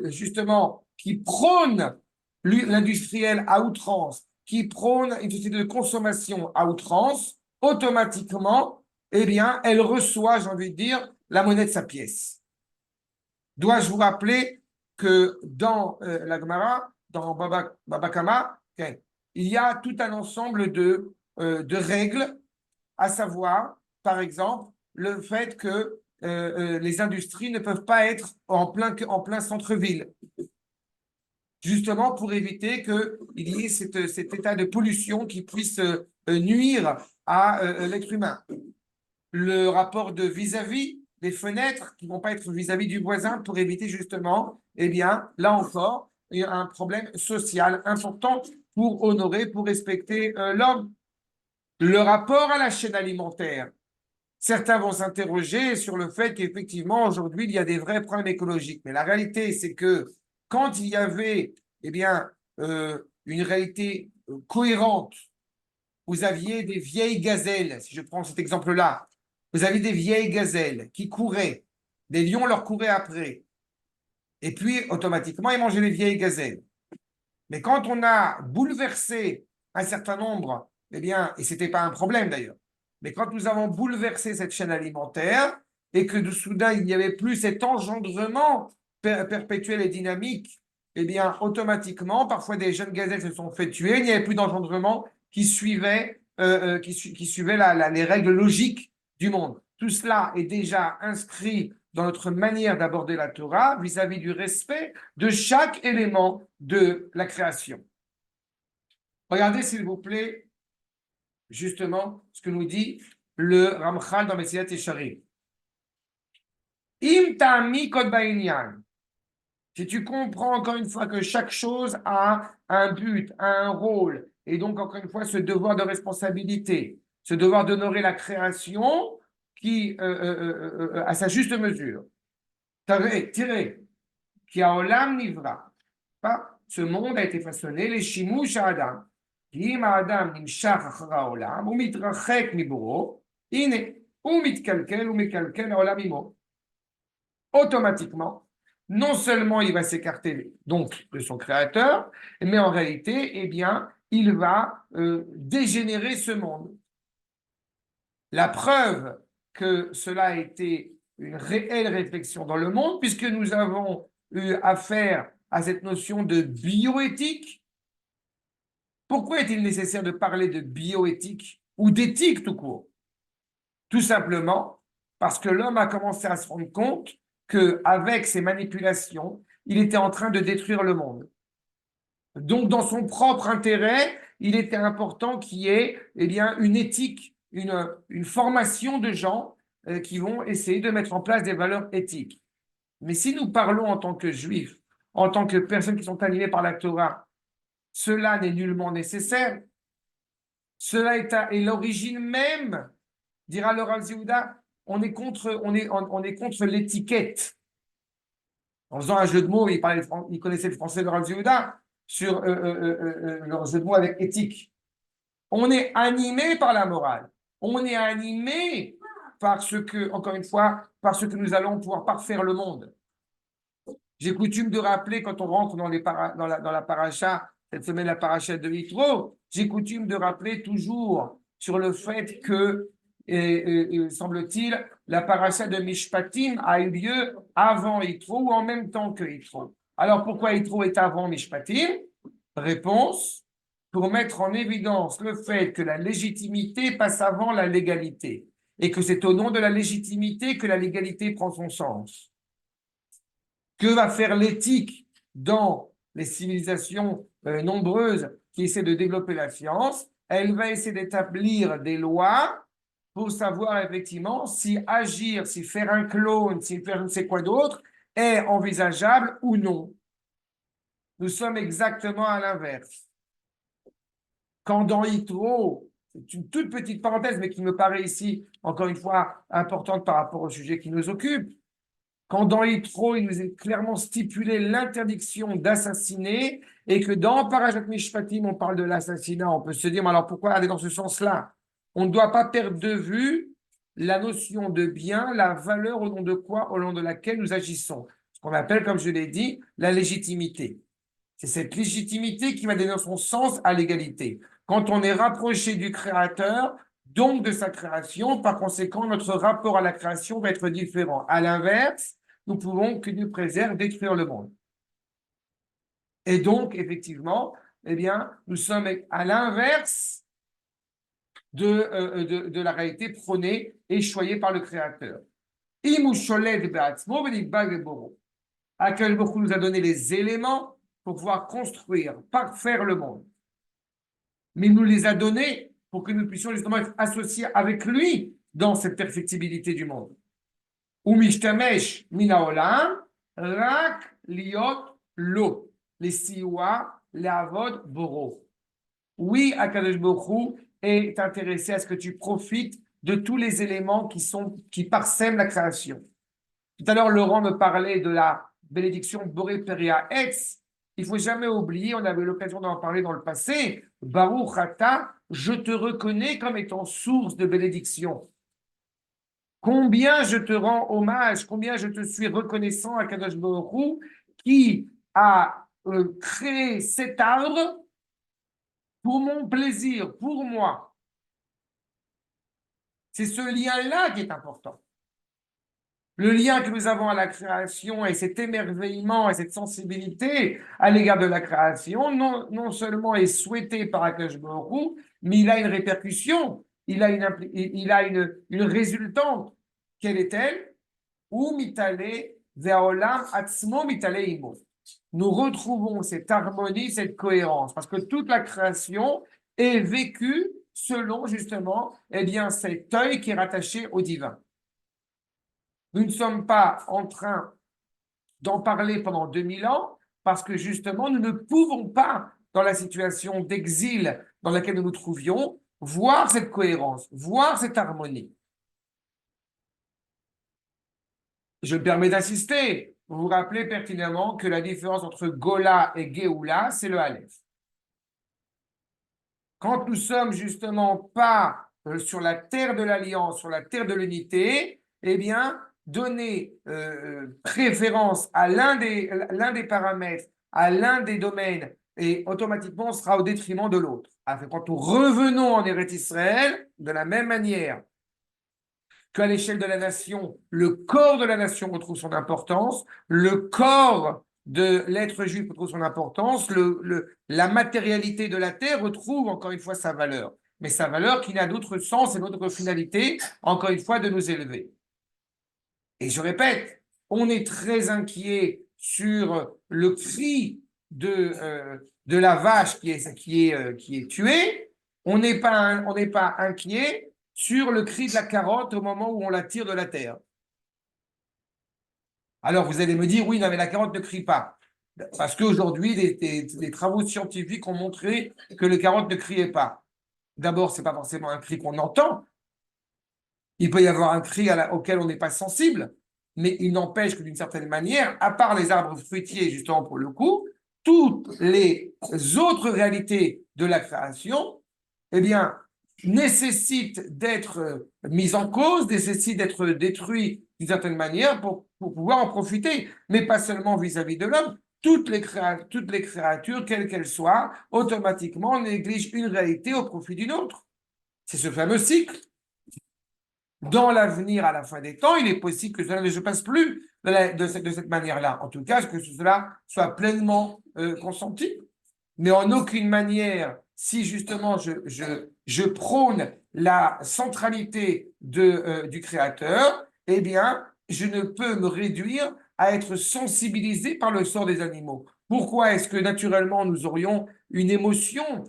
justement, qui prône l'industriel à outrance, qui prône une société de consommation à outrance, automatiquement, eh bien, elle reçoit, j'ai envie de dire, la monnaie de sa pièce. Dois-je vous rappeler que dans la Gemara, dans Baba Kama, okay, il y a tout un ensemble de règles, à savoir, par exemple, le fait que les industries ne peuvent pas être en plein centre-ville, justement pour éviter qu'il y ait cet état de pollution qui puisse nuire à l'être humain. Le rapport de vis-à-vis des fenêtres qui ne vont pas être vis-à-vis du voisin pour éviter justement, eh bien, là encore, il y a un problème social important pour honorer, pour respecter l'homme. Le rapport à la chaîne alimentaire. Certains vont s'interroger sur le fait qu'effectivement, aujourd'hui, il y a des vrais problèmes écologiques. Mais la réalité, c'est que quand il y avait eh bien, une réalité cohérente, vous aviez des vieilles gazelles, si je prends cet exemple-là, vous aviez des vieilles gazelles qui couraient, des lions leur couraient après, et puis automatiquement, ils mangeaient les vieilles gazelles. Mais quand on a bouleversé un certain nombre, eh bien, et ce n'était pas un problème d'ailleurs, mais quand nous avons bouleversé cette chaîne alimentaire et que de soudain, il n'y avait plus cet engendrement perpétuel et dynamique, eh bien, automatiquement, parfois des jeunes gazelles se sont fait tuer, il n'y avait plus d'engendrement qui suivait, qui suivait les règles logiques du monde. Tout cela est déjà inscrit dans notre manière d'aborder la Torah vis-à-vis du respect de chaque élément de la création. Regardez, s'il vous plaît, justement, ce que nous dit le Ramchal dans Messilat Yesharim. Im ta'ami kod ba'inyan. Si tu comprends encore une fois que chaque chose a un but, a un rôle, et donc encore une fois ce devoir de responsabilité, ce devoir d'honorer la création qui à sa juste mesure. Tiré, qui a olam nivra. Ce monde a été façonné, les shimush adam. Im adam nimshach achara olam, ou mitrachek miburo, ine, ou mitkalkel, ou mekalkel olam imo. Automatiquement, non seulement il va s'écarter donc de son créateur, mais en réalité, eh bien, il va dégénérer ce monde. La preuve que cela a été une réelle réflexion dans le monde, puisque nous avons eu affaire à cette notion de bioéthique. Pourquoi est-il nécessaire de parler de bioéthique ou d'éthique tout court? Tout simplement parce que l'homme a commencé à se rendre compte qu'avec ces manipulations, il était en train de détruire le monde. Donc, dans son propre intérêt, il était important qu'il y ait eh bien, une éthique, une formation de gens qui vont essayer de mettre en place des valeurs éthiques. Mais si nous parlons en tant que juifs, en tant que personnes qui sont animées par la Torah, cela n'est nullement nécessaire. Cela est l'origine même, dira le Rav Zéhouda, on est contre l'étiquette. En faisant un jeu de mots, il connaissait le français de Rav Zéhouda sur leur jeu de mots avec éthique. On est animé par la morale. On est animé par ce que, encore une fois, par ce que nous allons pouvoir parfaire le monde. J'ai coutume de rappeler, quand on rentre dans la paracha, cette semaine, la paracha de Yitro, j'ai coutume de rappeler toujours sur le fait que, semble-t-il, la paracha de Mishpatim a eu lieu avant Yitro ou en même temps que Yitro. Alors, pourquoi Yitro est avant Mishpatim? Réponse, pour mettre en évidence le fait que la légitimité passe avant la légalité et que c'est au nom de la légitimité que la légalité prend son sens. Que va faire l'éthique dans les civilisations nombreuses qui essaient de développer la science? Elle va essayer d'établir des lois pour savoir effectivement si agir, si faire un clone, si faire je ne sais quoi d'autre est envisageable ou non. Nous sommes exactement à l'inverse. Quand dans Yitro, c'est une toute petite parenthèse, mais qui me paraît ici, encore une fois, importante par rapport au sujet qui nous occupe, quand dans Yitro, il nous est clairement stipulé l'interdiction d'assassiner et que dans Parashat Mishpatim, on parle de l'assassinat, on peut se dire, mais alors pourquoi aller dans ce sens-là? On ne doit pas perdre de vue la notion de bien, la valeur au nom de quoi, au nom de laquelle nous agissons. Ce qu'on appelle, comme je l'ai dit, la légitimité. C'est cette légitimité qui va donner son sens à l'égalité. Quand on est rapproché du Créateur, donc de sa création, par conséquent, notre rapport à la création va être différent. À l'inverse, nous pouvons, que Dieu préserve, détruire le monde. Et donc, effectivement, eh bien, nous sommes à l'inverse de la réalité prônée et choyée par le Créateur. Akel Baruch Hu nous a donné les éléments pour pouvoir construire, parfaire le monde. Mais il nous les a donnés pour que nous puissions justement être associés avec lui dans cette perfectibilité du monde. Umishtamesh minaolam rak liot lo les siwa le'avod boro. Oui, Akadosh Baruch Hu est intéressé à ce que tu profites de tous les éléments qui parsèment la création. Tout à l'heure, Laurent me parlait de la bénédiction Boré Peria Etz. Il ne faut jamais oublier, on avait l'occasion d'en parler dans le passé, Baruch Ata, je te reconnais comme étant source de bénédiction. Combien je te rends hommage, combien je te suis reconnaissant à Kadosh Baruch Hu qui a créé cet arbre pour mon plaisir, pour moi. C'est ce lien-là qui est important. Le lien que nous avons à la création et cet émerveillement et cette sensibilité à l'égard de la création, non seulement est souhaité par Akash Baruch Hu, mais il a une répercussion, il a une résultante. Quelle est-elle? Ou mitale ve'olam atzmo mitale imo. Nous retrouvons cette harmonie, cette cohérence, parce que toute la création est vécue selon justement cet œil qui est rattaché au divin. Nous ne sommes pas en train d'en parler pendant 2000 ans parce que justement, nous ne pouvons pas, dans la situation d'exil dans laquelle nous nous trouvions, voir cette cohérence, voir cette harmonie. Je me permets d'insister. Vous vous rappelez pertinemment que la différence entre Gola et Géoula, c'est le Aleph. Quand nous sommes justement pas sur la terre de l'alliance, sur la terre de l'unité, eh bien, donner préférence à l'un des paramètres, à l'un des domaines, et automatiquement, on sera au détriment de l'autre. Quand nous revenons en Eretz Israël, de la même manière qu'à l'échelle de la nation, le corps de la nation retrouve son importance, le corps de l'être juif retrouve son importance, la matérialité de la terre retrouve encore une fois sa valeur. Mais sa valeur qui n'a d'autre sens et d'autre finalité, encore une fois, de nous élever. Et je répète, on est très inquiet sur le cri de la vache qui est tuée. On n'est pas inquiet sur le cri de la carotte au moment où on la tire de la terre. Alors vous allez me dire, oui, non, mais la carotte ne crie pas. Parce qu'aujourd'hui, des travaux scientifiques ont montré que le carotte ne criait pas. D'abord, ce n'est pas forcément un cri qu'on entend. Il peut y avoir un cri auquel on n'est pas sensible, mais il n'empêche que d'une certaine manière, à part les arbres fruitiers, justement pour le coup, toutes les autres réalités de la création, eh bien, nécessitent d'être mises en cause, nécessitent d'être détruites d'une certaine manière pour pouvoir en profiter, mais pas seulement vis-à-vis de l'homme. Toutes les créatures, quelles qu'elles soient, automatiquement négligent une réalité au profit d'une autre. C'est ce fameux cycle. Dans l'avenir, à la fin des temps, il est possible que cela ne se passe plus de cette manière-là. En tout cas, que cela soit pleinement consenti. Mais en aucune manière, si justement je prône la centralité du Créateur, eh bien, je ne peux me réduire à être sensibilisé par le sort des animaux. Pourquoi est-ce que naturellement nous aurions une émotion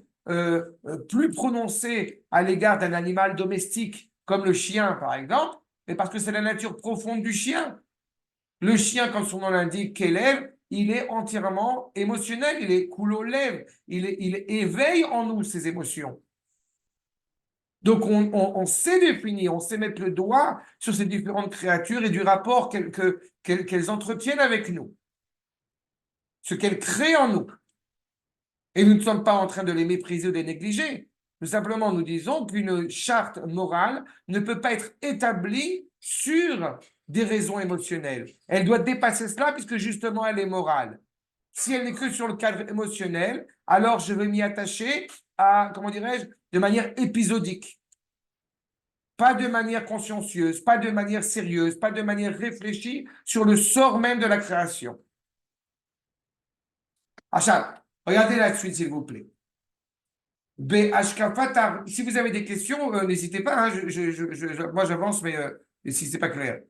plus prononcée à l'égard d'un animal domestique comme le chien, par exemple? Mais parce que c'est la nature profonde du chien. Le chien, comme son nom l'indique, qu'élève, il est entièrement émotionnel, il est cool aux lèvres, il éveille en nous ces émotions. Donc, on sait définir, on sait mettre le doigt sur ces différentes créatures et du rapport qu'elles entretiennent avec nous, ce qu'elles créent en nous. Et nous ne sommes pas en train de les mépriser ou de les négliger. Nous simplement, nous disons qu'une charte morale ne peut pas être établie sur des raisons émotionnelles. Elle doit dépasser cela puisque justement, elle est morale. Si elle n'est que sur le cadre émotionnel, alors je vais m'y attacher à, comment dirais-je, de manière épisodique. Pas de manière consciencieuse, pas de manière sérieuse, pas de manière réfléchie sur le sort même de la création. Achab, regardez la suite, s'il vous plaît. Si vous avez des questions, n'hésitez pas. Hein, moi, j'avance, mais si ce n'est pas clair,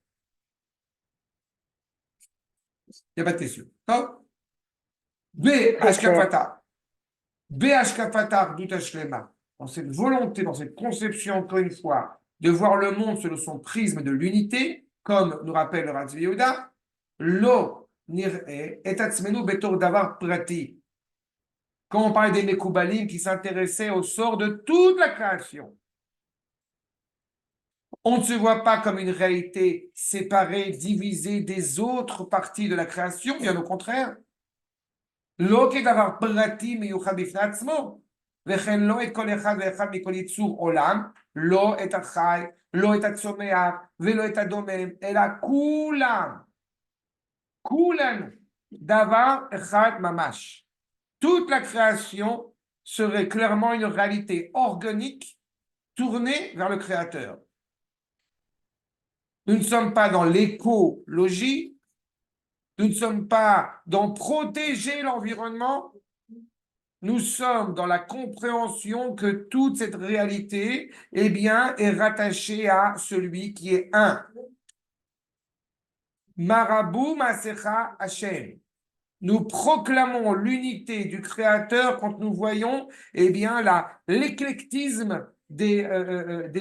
il n'y a pas de question. Non. Dans cette volonté, dans cette conception, encore une fois, de voir le monde selon son prisme de l'unité, comme nous rappelle le Rav Yehuda, lo nir'e et atzmenu betor davar prati. Quand on parlait des Mekoubalim qui s'intéressaient au sort de toute la création, on ne se voit pas comme une réalité séparée, divisée des autres parties de la création, bien au contraire. Lo kedavar prati miyuchad bifnei atzmo. וכן לא את כל אחד ואחד מכל יצור עולם, לא את החי, לא את הצומח ולא את הדומם, אלא כולנו, דבר אחד ממש. Toute la création serait clairement une réalité organique tournée vers le Créateur. Nous ne sommes pas dans l'écologie, nous ne sommes pas dans protéger l'environnement, nous sommes dans la compréhension que toute cette réalité, eh bien, est rattachée à celui qui est un. Marabou Masecha Hashem. Nous proclamons l'unité du Créateur quand nous voyons, eh bien, l'éclectisme des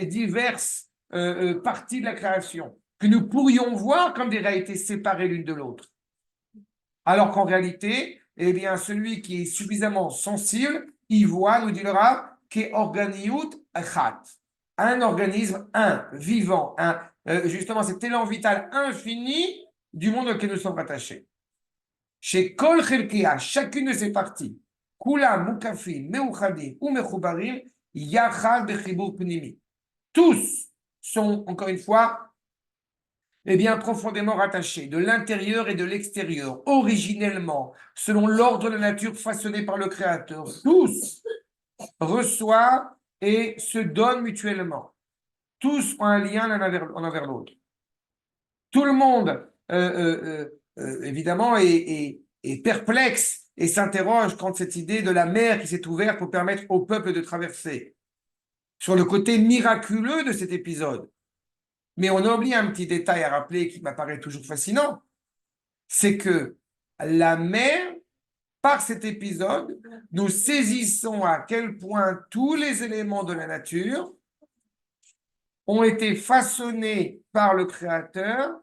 diverses parties de la création, que nous pourrions voir comme des réalités séparées l'une de l'autre. Alors qu'en réalité, eh bien, celui qui est suffisamment sensible, il voit, nous dit le Rav, qu'est organiut achat, un organisme, un, vivant, justement cet élan vital infini du monde auquel nous sommes rattachés. Chez Kol Chelkia, chacune de ces parties, Kula, Mukafim, Meuchadim ou Mechubarim, Yachad Bechibur Pnimi. Tous sont, encore une fois, eh bien, profondément rattachés de l'intérieur et de l'extérieur, originellement, selon l'ordre de la nature façonné par le Créateur. Tous reçoivent et se donnent mutuellement. Tous ont un lien l'un envers l'autre. Tout le monde, évidemment, est perplexe et s'interroge quand cette idée de la mer qui s'est ouverte pour permettre au peuple de traverser. Sur le côté miraculeux de cet épisode. Mais on a oublié un petit détail à rappeler qui m'apparaît toujours fascinant, c'est que la mer, par cet épisode, nous saisissons à quel point tous les éléments de la nature ont été façonnés par le Créateur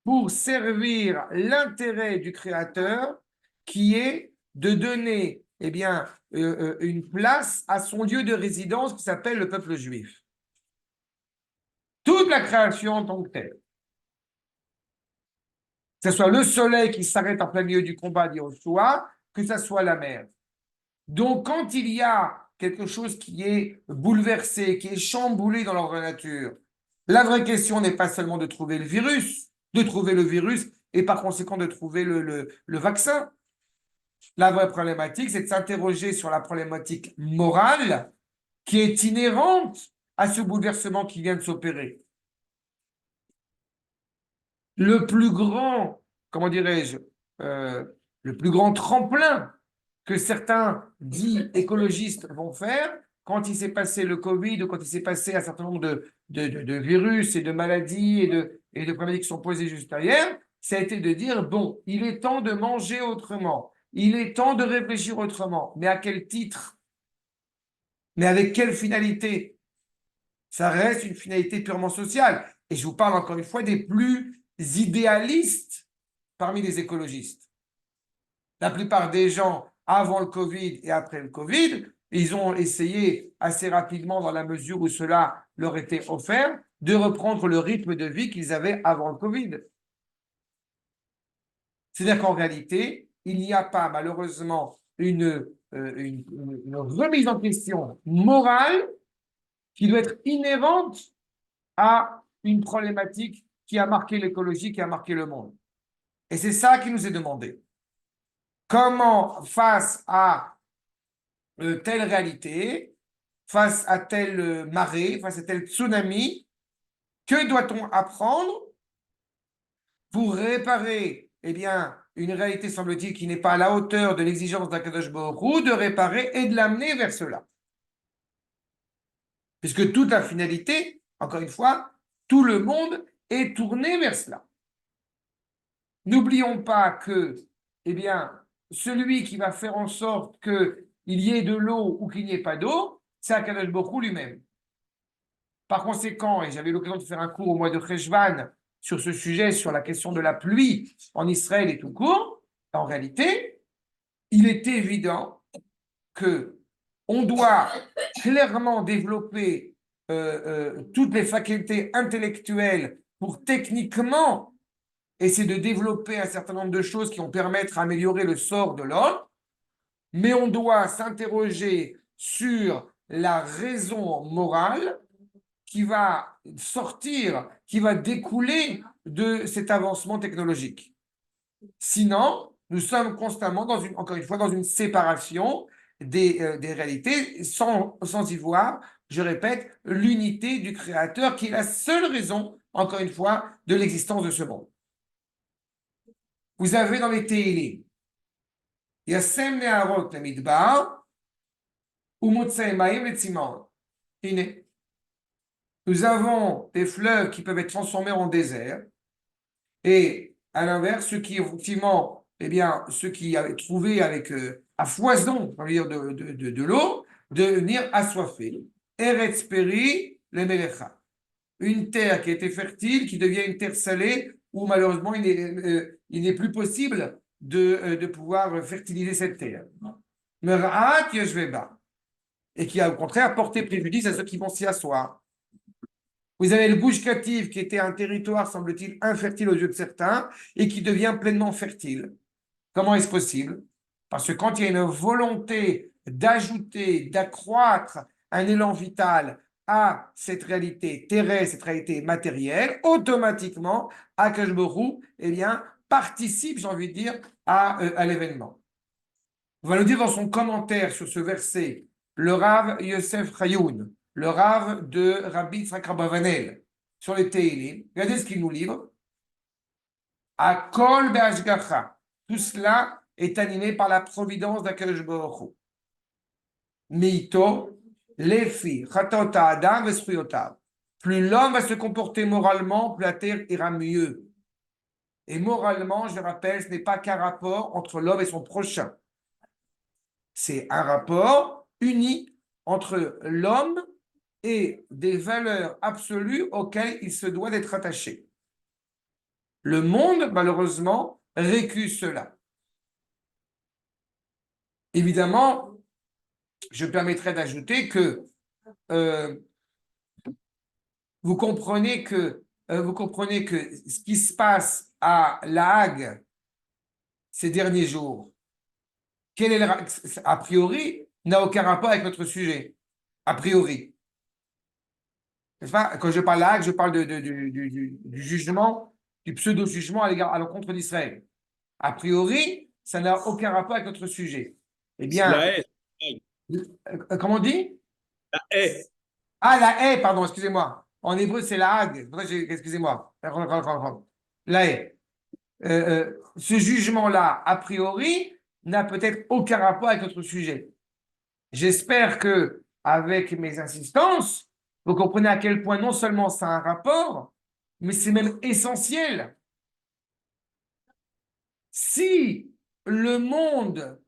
pour servir l'intérêt du Créateur qui est de donner eh bien, une place à son lieu de résidence qui s'appelle le peuple juif. Toute la création en tant que telle. Que ce soit le soleil qui s'arrête en plein milieu du combat d'Yoshua, que ce soit la mer. Donc, quand il y a quelque chose qui est bouleversé, qui est chamboulé dans l'ordre nature, la vraie question n'est pas seulement de trouver le virus et par conséquent de trouver le vaccin. La vraie problématique, c'est de s'interroger sur la problématique morale qui est inhérente à ce bouleversement qui vient de s'opérer. Le plus grand, comment dirais-je, le plus grand tremplin que certains dits écologistes vont faire quand il s'est passé le Covid ou quand il s'est passé un certain nombre de virus et de maladies et de problématiques qui sont posées juste derrière, ça a été de dire, bon, il est temps de manger autrement, il est temps de réfléchir autrement, mais à quel titre? Mais avec quelle finalité? Ça reste une finalité purement sociale. Et je vous parle encore une fois des plus idéalistes parmi les écologistes. La plupart des gens, avant le Covid et après le Covid, ils ont essayé assez rapidement, dans la mesure où cela leur était offert, de reprendre le rythme de vie qu'ils avaient avant le Covid. C'est-à-dire qu'en réalité, il n'y a pas malheureusement une remise en question morale qui doit être inhérente à une problématique qui a marqué l'écologie, qui a marqué le monde. Et c'est ça qui nous est demandé. comment, face à telle réalité, face à telle marée, face à tel tsunami, que doit-on apprendre pour réparer, eh bien, une réalité, semble-t-il, qui n'est pas à la hauteur de l'exigence d'Akadosh Baruch Hu, de réparer et de l'amener vers cela. Puisque toute la finalité, encore une fois, tout le monde est tourné vers cela. N'oublions pas que, eh bien, celui qui va faire en sorte qu'il y ait de l'eau ou qu'il n'y ait pas d'eau, c'est Akadosh Baruch Hu lui-même. Par conséquent, et j'avais l'occasion de faire un cours au mois de Cheshvan sur ce sujet, sur la question de la pluie en Israël et tout court, en réalité, il est évident que on doit clairement développer toutes les facultés intellectuelles pour techniquement essayer de développer un certain nombre de choses qui vont permettre d'améliorer le sort de l'homme, mais on doit s'interroger sur la raison morale qui va sortir, qui va découler de cet avancement technologique. Sinon, nous sommes constamment, encore une fois, dans une séparation des réalités sans y voir, je répète, l'unité du Créateur qui est la seule raison, encore une fois, de l'existence de ce monde. Vous avez dans les Tehillim, Yasem Neharot Lemidbar, Umotsei Maim Letzimon. Nous avons des fleuves qui peuvent être transformés en désert, et à l'inverse, ceux qui effectivement, eh bien, ceux qui avaient trouvé avec à foison, on va dire de l'eau, devenir assoiffés. Eretz Peri le Melecha. Une terre qui était fertile, qui devient une terre salée, où malheureusement il n'est plus possible de pouvoir fertiliser cette terre. Mer'at Yeshveba. Et qui a au contraire porté préjudice à ceux qui vont s'y asseoir. Vous avez le Gush Katif qui était un territoire, semble-t-il, infertile aux yeux de certains et qui devient pleinement fertile. Comment est-ce possible? Parce que quand il y a une volonté d'ajouter, d'accroître un élan vital à cette réalité terrestre, cette réalité matérielle, automatiquement, Akash Borou, eh bien, participe, j'ai envie de dire, à l'événement. On va nous dire dans son commentaire sur ce verset, le Rav Yosef Chayoun, le Rav de Rabbi Yitzhak Abravanel, sur les Tehillim. Regardez ce qu'il nous livre. Akol be'ashgacha. Tout cela est animé par la providence d'Akadosh Baruch Hu. Meito, lefi, chatot ha'adam ve'zchuyotav. Plus l'homme va se comporter moralement, plus la terre ira mieux. Et moralement, je rappelle, ce n'est pas qu'un rapport entre l'homme et son prochain. C'est un rapport uni entre l'homme et des valeurs absolues auxquelles il se doit d'être attaché. Le monde, malheureusement, récuse cela. Évidemment, je permettrai d'ajouter que vous comprenez que ce qui se passe à La Hague ces derniers jours, a priori, n'a aucun rapport avec notre sujet. A priori. N'est-ce pas? Quand je parle de La Hague, je parle du jugement, du pseudo-jugement à l'encontre d'Israël. A priori, ça n'a aucun rapport avec notre sujet. Eh bien, La haie. comment on dit? La haie. Ah, la haie, pardon, excusez-moi. En hébreu, c'est la Hague. Excusez-moi. La haie. Ce jugement-là, a priori, n'a peut-être aucun rapport avec notre sujet. J'espère que, avec mes insistances, vous comprenez à quel point non seulement ça a un rapport, mais c'est même essentiel. Si le monde,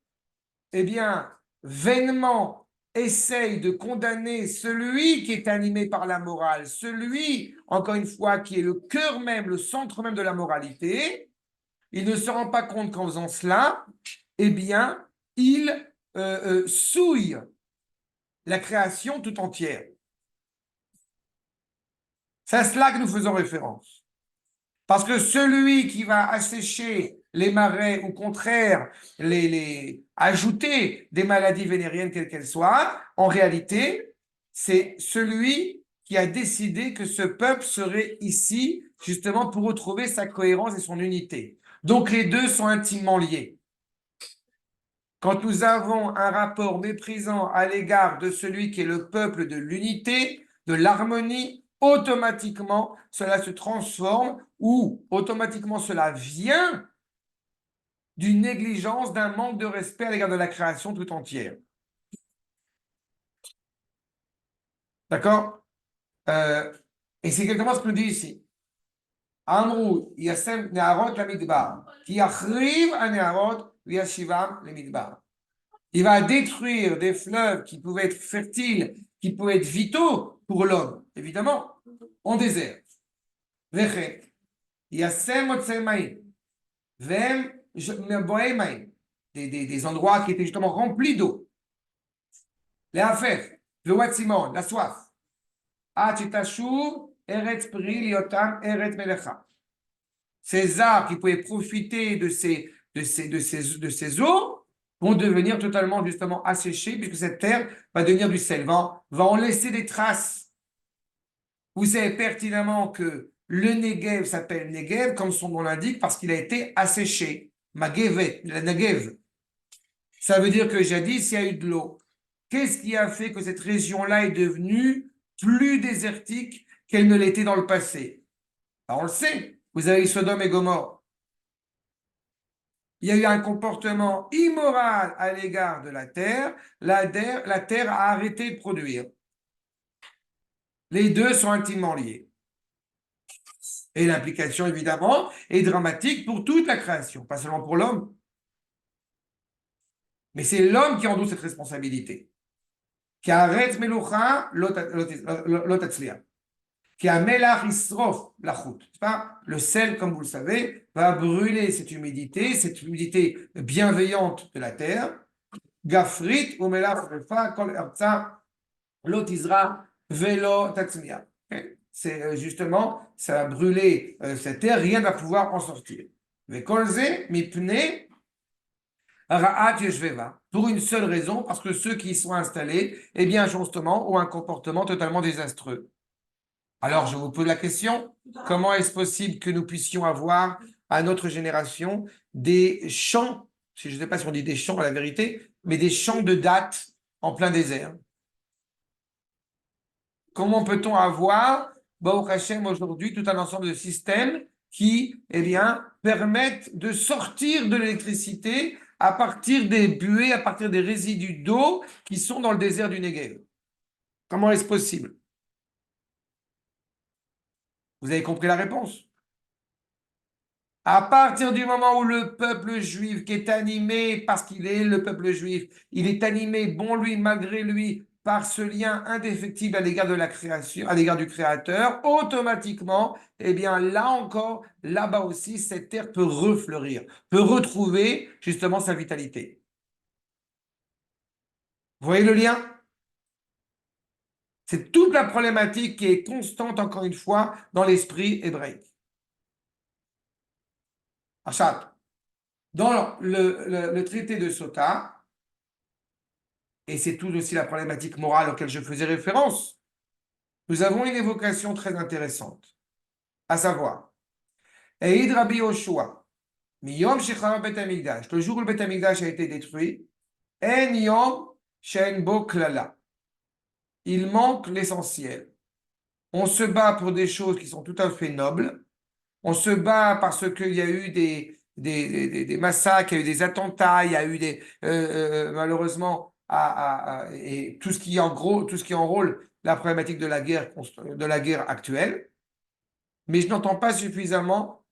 eh bien, vainement essaye de condamner celui qui est animé par la morale, celui, encore une fois, qui est le cœur même, le centre même de la moralité, il ne se rend pas compte qu'en faisant cela, eh bien, il souille la création tout entière. C'est à cela que nous faisons référence. Parce que celui qui va assécher les marais, au contraire, ajouter des maladies vénériennes, quelles qu'elles soient, en réalité, c'est celui qui a décidé que ce peuple serait ici, justement, pour retrouver sa cohérence et son unité. Donc, les deux sont intimement liés. quand nous avons un rapport méprisant à l'égard de celui qui est le peuple de l'unité, de l'harmonie, automatiquement, cela se transforme ou automatiquement cela vient d'une négligence, d'un manque de respect à l'égard de la création tout entière. D'accord? Et c'est exactement ce que nous dit ici. Amrou, Yasem Neharot la Midbar, qui arrive à Neharot, Yashivam le Midbar. Il va détruire des fleuves qui pouvaient être fertiles, qui pouvaient être vitaux pour l'homme, évidemment, en désert. Vechet, Yasem Otsemaï, Vem Boemaï, des endroits qui étaient justement remplis d'eau. Les affaires, le Watsimon, la soif. Achitashur, Eretz Pri, Liotam, Eretz Melecha. Ces arbres qui pouvaient profiter de ces eaux vont devenir totalement justement asséchés puisque cette terre va devenir du sel, va en laisser des traces. Vous savez pertinemment que le Negev s'appelle Negev comme son nom l'indique parce qu'il a été asséché. Magevet, la Negev. Ça veut dire que jadis il y a eu de l'eau. Qu'est-ce qui a fait que cette région-là est devenue plus désertique qu'elle ne l'était dans le passé? Alors on le sait. Vous avez Sodome et Gomorrhe. Il y a eu un comportement immoral à l'égard de la terre. La terre a arrêté de produire. Les deux sont intimement liés. Et l'implication, évidemment, est dramatique pour toute la création, pas seulement pour l'homme. Mais c'est l'homme qui endosse cette responsabilité. Qui arrête Meloucha, l'otatzlia. Qui a melach isrof la chut. Le sel, comme vous le savez, va brûler cette humidité bienveillante de la terre. Gafrit ou melach refa kol erza lotizra velo tatzmia. C'est justement, ça va brûler cette terre, rien ne va pouvoir en sortir. Mais kolze mipne ra'at yeshveva. Pour une seule raison, parce que ceux qui y sont installés, eh bien, justement, ont un comportement totalement désastreux. Alors, je vous pose la question, comment est-ce possible que nous puissions avoir à notre génération des champs, je ne sais pas si on dit des champs à la vérité, mais des champs de dattes en plein désert? Comment peut-on avoir, Baruch Hashem, aujourd'hui, tout un ensemble de systèmes qui, eh bien, permettent de sortir de l'électricité à partir des buées, à partir des résidus d'eau qui sont dans le désert du Negev? Comment est-ce possible? Vous avez compris la réponse? À partir du moment où le peuple juif qui est animé, parce qu'il est le peuple juif, il est animé, bon lui, malgré lui, par ce lien indéfectible à l'égard de la création, à l'égard du Créateur, automatiquement, eh bien là encore, là-bas aussi, cette terre peut refleurir, peut retrouver justement sa vitalité. Vous voyez le lien? C'est toute la problématique qui est constante, encore une fois, dans l'esprit hébraïque. Achat. Dans le traité de Sota, et c'est tout aussi la problématique morale auquel je faisais référence, nous avons une évocation très intéressante, à savoir, Eid Rabbi Yoshua, Miyom Shechama Bet Hamikdash, le jour où le Bet Hamikdash a été détruit, En Yom She'en Bo Klala, il manque l'essentiel. On se bat pour des choses qui sont tout à fait nobles, on se bat parce qu'il y a eu des massacres, il y a eu des attentats, il y a eu malheureusement, et tout ce qui en gros, tout ce qui enrôle la problématique de la guerre actuelle. Mais je n'entends pas suffisamment,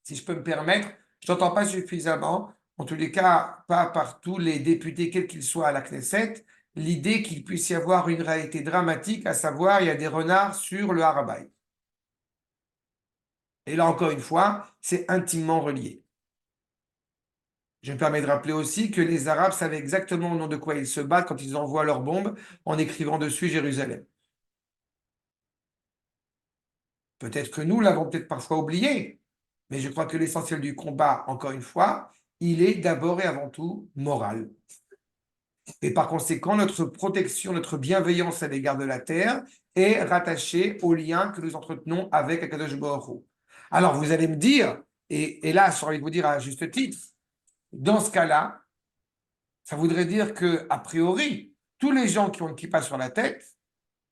si je peux me permettre, je n'entends pas suffisamment, en tous les cas, pas par tous les députés, quels qu'ils soient à la Knesset, l'idée qu'il puisse y avoir une réalité dramatique, à savoir, il y a des renards sur le Har HaBayit. Et là, encore une fois, c'est intimement relié. Je me permets de rappeler aussi que les Arabes savaient exactement au nom de quoi ils se battent quand ils envoient leurs bombes en écrivant dessus Jérusalem. Peut-être que nous l'avons peut-être parfois oublié, mais je crois que l'essentiel du combat, encore une fois, il est d'abord et avant tout moral. Et par conséquent, notre protection, notre bienveillance à l'égard de la terre est rattachée au lien que nous entretenons avec Akadosh Baruch Hu. Alors, vous allez me dire, et là, j'ai envie de vous dire à juste titre, dans ce cas-là, Ça voudrait dire que, a priori, tous les gens qui ont une kippa sur la tête,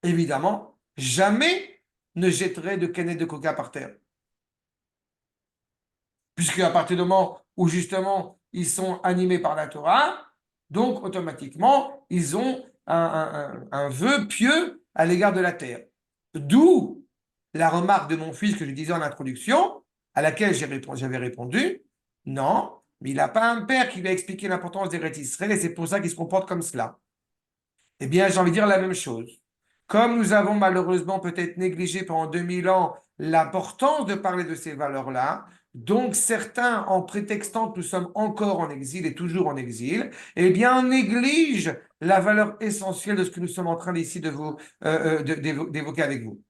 évidemment, jamais ne jetteraient de canettes de coca par terre. Puisque à partir du moment où justement ils sont animés par la Torah, donc automatiquement ils ont un vœu pieux à l'égard de la terre. D'où la remarque de mon fils que je disais en introduction, à laquelle j'avais répondu, non, mais il n'a pas un père qui lui a expliqué l'importance des Eretz Israël et c'est pour ça qu'il se comporte comme cela. Eh bien, j'ai envie de dire la même chose. Comme nous avons malheureusement peut-être négligé pendant 2000 ans l'importance de parler de ces valeurs-là, donc certains, en prétextant que nous sommes encore en exil et toujours en exil, eh bien, négligent la valeur essentielle de ce que nous sommes en train ici d'évoquer avec vous.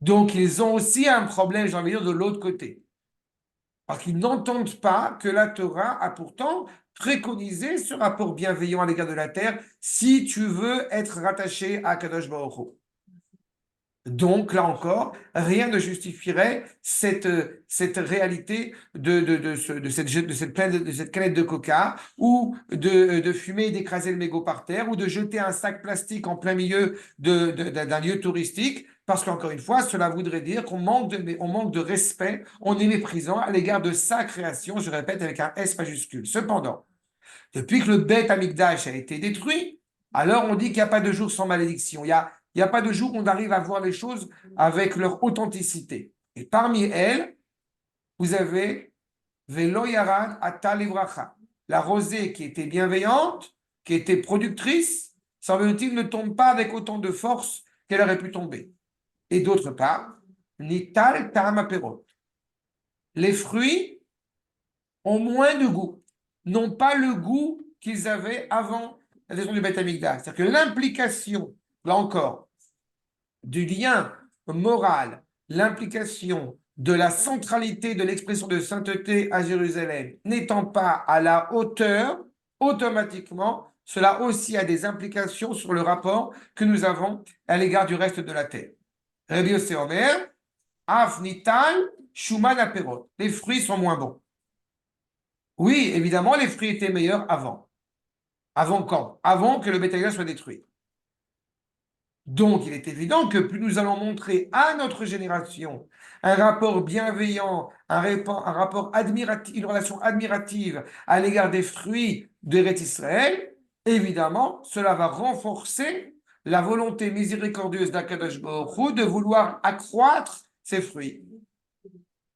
Donc, ils ont aussi un problème, j'ai envie de dire, de l'autre côté. Parce qu'ils n'entendent pas que la Torah a pourtant préconisé ce rapport bienveillant à l'égard de la terre si tu veux être rattaché à Kadosh Baruch Hu. Donc, là encore, rien ne justifierait cette réalité de cette canette de coca ou de fumer et d'écraser le mégot par terre ou de jeter un sac plastique en plein milieu d'un lieu touristique parce qu'encore une fois, cela voudrait dire qu'on manque de respect, on est méprisant à l'égard de sa création, je répète, avec un S majuscule. Cependant, depuis que le Beth Amikdash a été détruit, alors on dit qu'il n'y a pas de jour sans malédiction. Il y a pas de jour où on arrive à voir les choses avec leur authenticité. Et parmi elles, vous avez Velo Yarad Atal Ivracha. La rosée qui était bienveillante, qui était productrice, semble-t-il, ne tombe pas avec autant de force qu'elle aurait pu tomber. Et d'autre part, Nital Ta'am Aperot. Les fruits ont moins de goût, n'ont pas le goût qu'ils avaient avant la destruction du Beth Amikdash. C'est-à-dire que l'implication, là encore, du lien moral, l'implication de la centralité de l'expression de sainteté à Jérusalem n'étant pas à la hauteur, automatiquement, cela aussi a des implications sur le rapport que nous avons à l'égard du reste de la terre. Rabbi Yossi Omer, Af Nital, Shuman Aperot. Les fruits sont moins bons. Oui, évidemment, les fruits étaient meilleurs avant. Avant quand? Avant que le bétail soit détruit. Donc, il est évident que plus nous allons montrer à notre génération un rapport bienveillant, un rapport admiratif, une relation admirative à l'égard des fruits d'Eretz Israël, évidemment, cela va renforcer la volonté miséricordieuse d'Akadosh Baruch Hu de vouloir accroître ses fruits.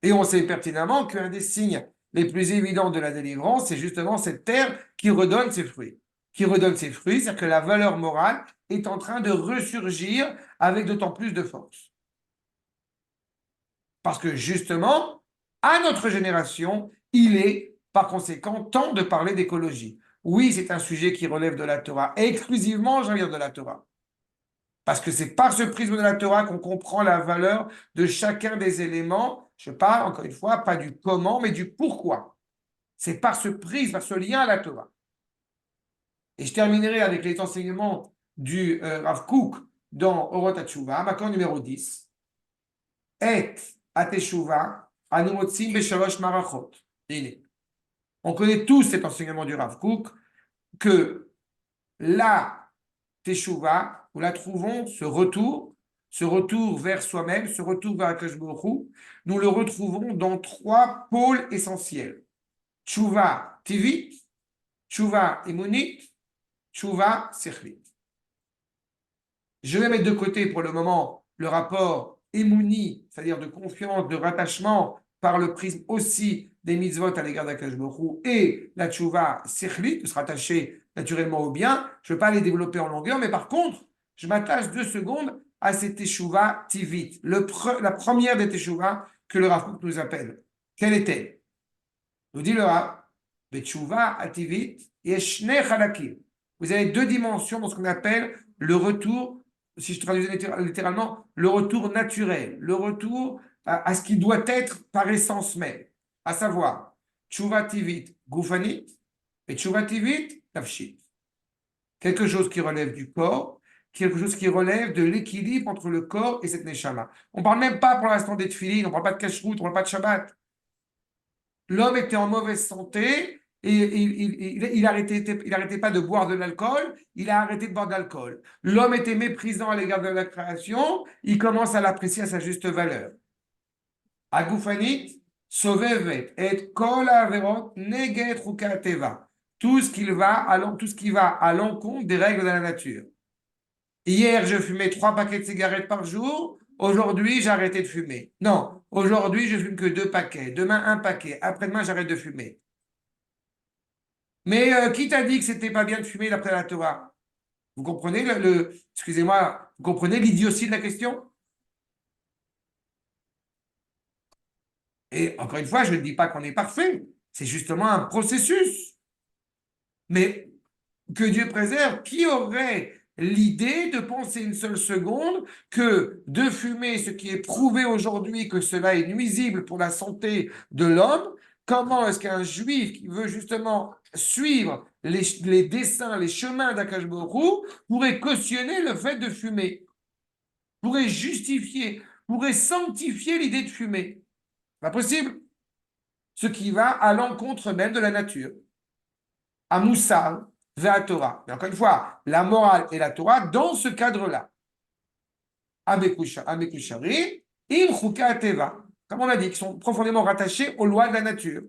Et on sait pertinemment qu'un des signes les plus évidents de la délivrance, c'est justement cette terre qui redonne ses fruits. Qui redonne ses fruits, c'est-à-dire que la valeur morale est en train de ressurgir avec d'autant plus de force. Parce que justement, à notre génération, il est par conséquent temps de parler d'écologie. Oui, c'est un sujet qui relève de la Torah, exclusivement, j'en dire de la Torah. Parce que c'est par ce prisme de la Torah qu'on comprend la valeur de chacun des éléments. Je parle, encore une fois, pas du comment, mais du pourquoi. C'est par ce prisme, par ce lien à la Torah. Et je terminerai avec les enseignements du Rav Kook dans Orot HaTshuva, Makor numéro 10. Et HaTeshuva, Anumotzim Beshalosh Marachot. On connaît tous cet enseignement du Rav Kook, que la Teshuva, nous la trouvons, ce retour vers soi-même, ce retour vers Akash Baruch Hu, nous le retrouvons dans trois pôles essentiels. Tshuva Tivit, Tshuva Emunit, Tshuva Sechlit. Je vais mettre de côté pour le moment le rapport Emuni, c'est-à-dire de confiance, de rattachement par le prisme aussi des mitzvot à l'égard d'Akash Baruch Hu et la Tshuva Sechlit, de se rattacher naturellement au bien. Je ne vais pas les développer en longueur, mais par contre, je m'attache 2 secondes à cette Teshuvah Tivit, la première des Teshuvah que le Rav Kook nous appelle. Quelle est-elle? Nous dit le Rav, Beteshuvah Ativit Yeshnei Chalakim. Vous avez 2 dimensions dans ce qu'on appelle le retour, si je traduis littéralement, le retour naturel, le retour à ce qui doit être par essence même, à savoir Teshuvah Tivit Gufanit et Teshuvah Tivit Nafshit. Quelque chose qui relève du corps, quelque chose qui relève de l'équilibre entre le corps et cette neshama. On ne parle même pas pour l'instant des tefilines, on ne parle pas de kashrut, on ne parle pas de Shabbat. L'homme était en mauvaise santé et il arrêtait pas de boire de l'alcool, il a arrêté de boire de l'alcool. L'homme était méprisant à l'égard de la création, il commence à l'apprécier à sa juste valeur. Agoufanit, sovevet, et kol averot, neget teva. Tout ce qui va à l'encontre des règles de la nature. Hier, je fumais 3 paquets de cigarettes par jour. Aujourd'hui, j'ai arrêté de fumer. Non, aujourd'hui, je fume que 2 paquets. Demain, 1 paquet. Après-demain, j'arrête de fumer. Mais qui t'a dit que c'était pas bien de fumer d'après la Torah? Vous comprenez excusez-moi, vous comprenez l'idiotie de la question? Et encore une fois, je ne dis pas qu'on est parfait. C'est justement un processus. Mais que Dieu préserve, qui aurait l'idée de penser une seule seconde que de fumer, ce qui est prouvé aujourd'hui que cela est nuisible pour la santé de l'homme, comment est-ce qu'un juif qui veut justement suivre les desseins, les chemins d'Akash Borou pourrait cautionner le fait de fumer, pourrait justifier, pourrait sanctifier l'idée de fumer? Pas possible. Ce qui va à l'encontre même de la nature. À Moussar, vers la Torah. Mais encore une fois, la morale et la Torah dans ce cadre-là. Amekushari, im chuka teva. Comme on a dit, qui sont profondément rattachés aux lois de la nature.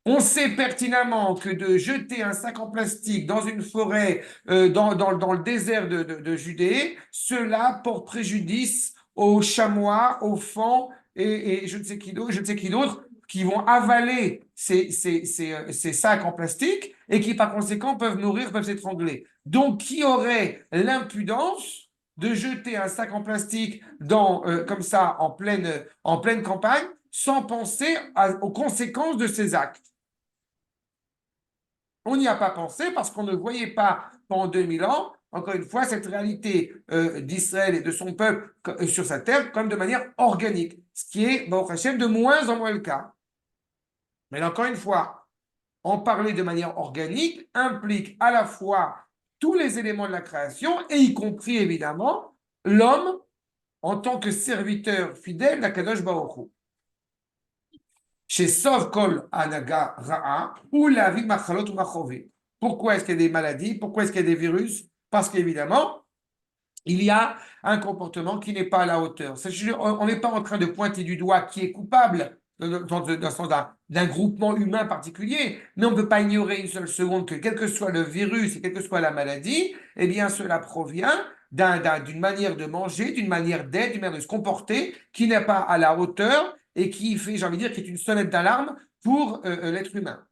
On sait pertinemment que de jeter un sac en plastique dans une forêt, dans le désert de Judée, cela porte préjudice aux chamois, aux fans et je ne sais qui d'autre, qui vont avaler ces sacs en plastique et qui, par conséquent, peuvent mourir, peuvent s'étrangler. Donc, qui aurait l'impudence de jeter un sac en plastique comme ça en pleine campagne sans penser aux conséquences de ces actes? On n'y a pas pensé parce qu'on ne voyait pas pendant 2000 ans, encore une fois, cette réalité d'Israël et de son peuple sur sa terre comme de manière organique, ce qui est, Baruch Hashem, de moins en moins le cas. Mais encore une fois, en parler de manière organique implique à la fois tous les éléments de la création et y compris évidemment l'homme en tant que serviteur fidèle d'Akadosh Baruch Hu. Chez Sov Kol Anaga Ra'a ou la vie Machalot ou Machové. Pourquoi est-ce qu'il y a des maladies? Pourquoi est-ce qu'il y a des virus? Parce qu'évidemment, il y a un comportement qui n'est pas à la hauteur. On n'est pas en train de pointer du doigt qui est coupable d'un groupement humain particulier, mais on ne peut pas ignorer une seule seconde que quel que soit le virus et quelle que soit la maladie, eh bien cela provient d'une manière de manger, d'une manière d'être, d'une manière de se comporter qui n'est pas à la hauteur et qui fait, j'ai envie de dire, qui est une sonnette d'alarme pour l'être humain.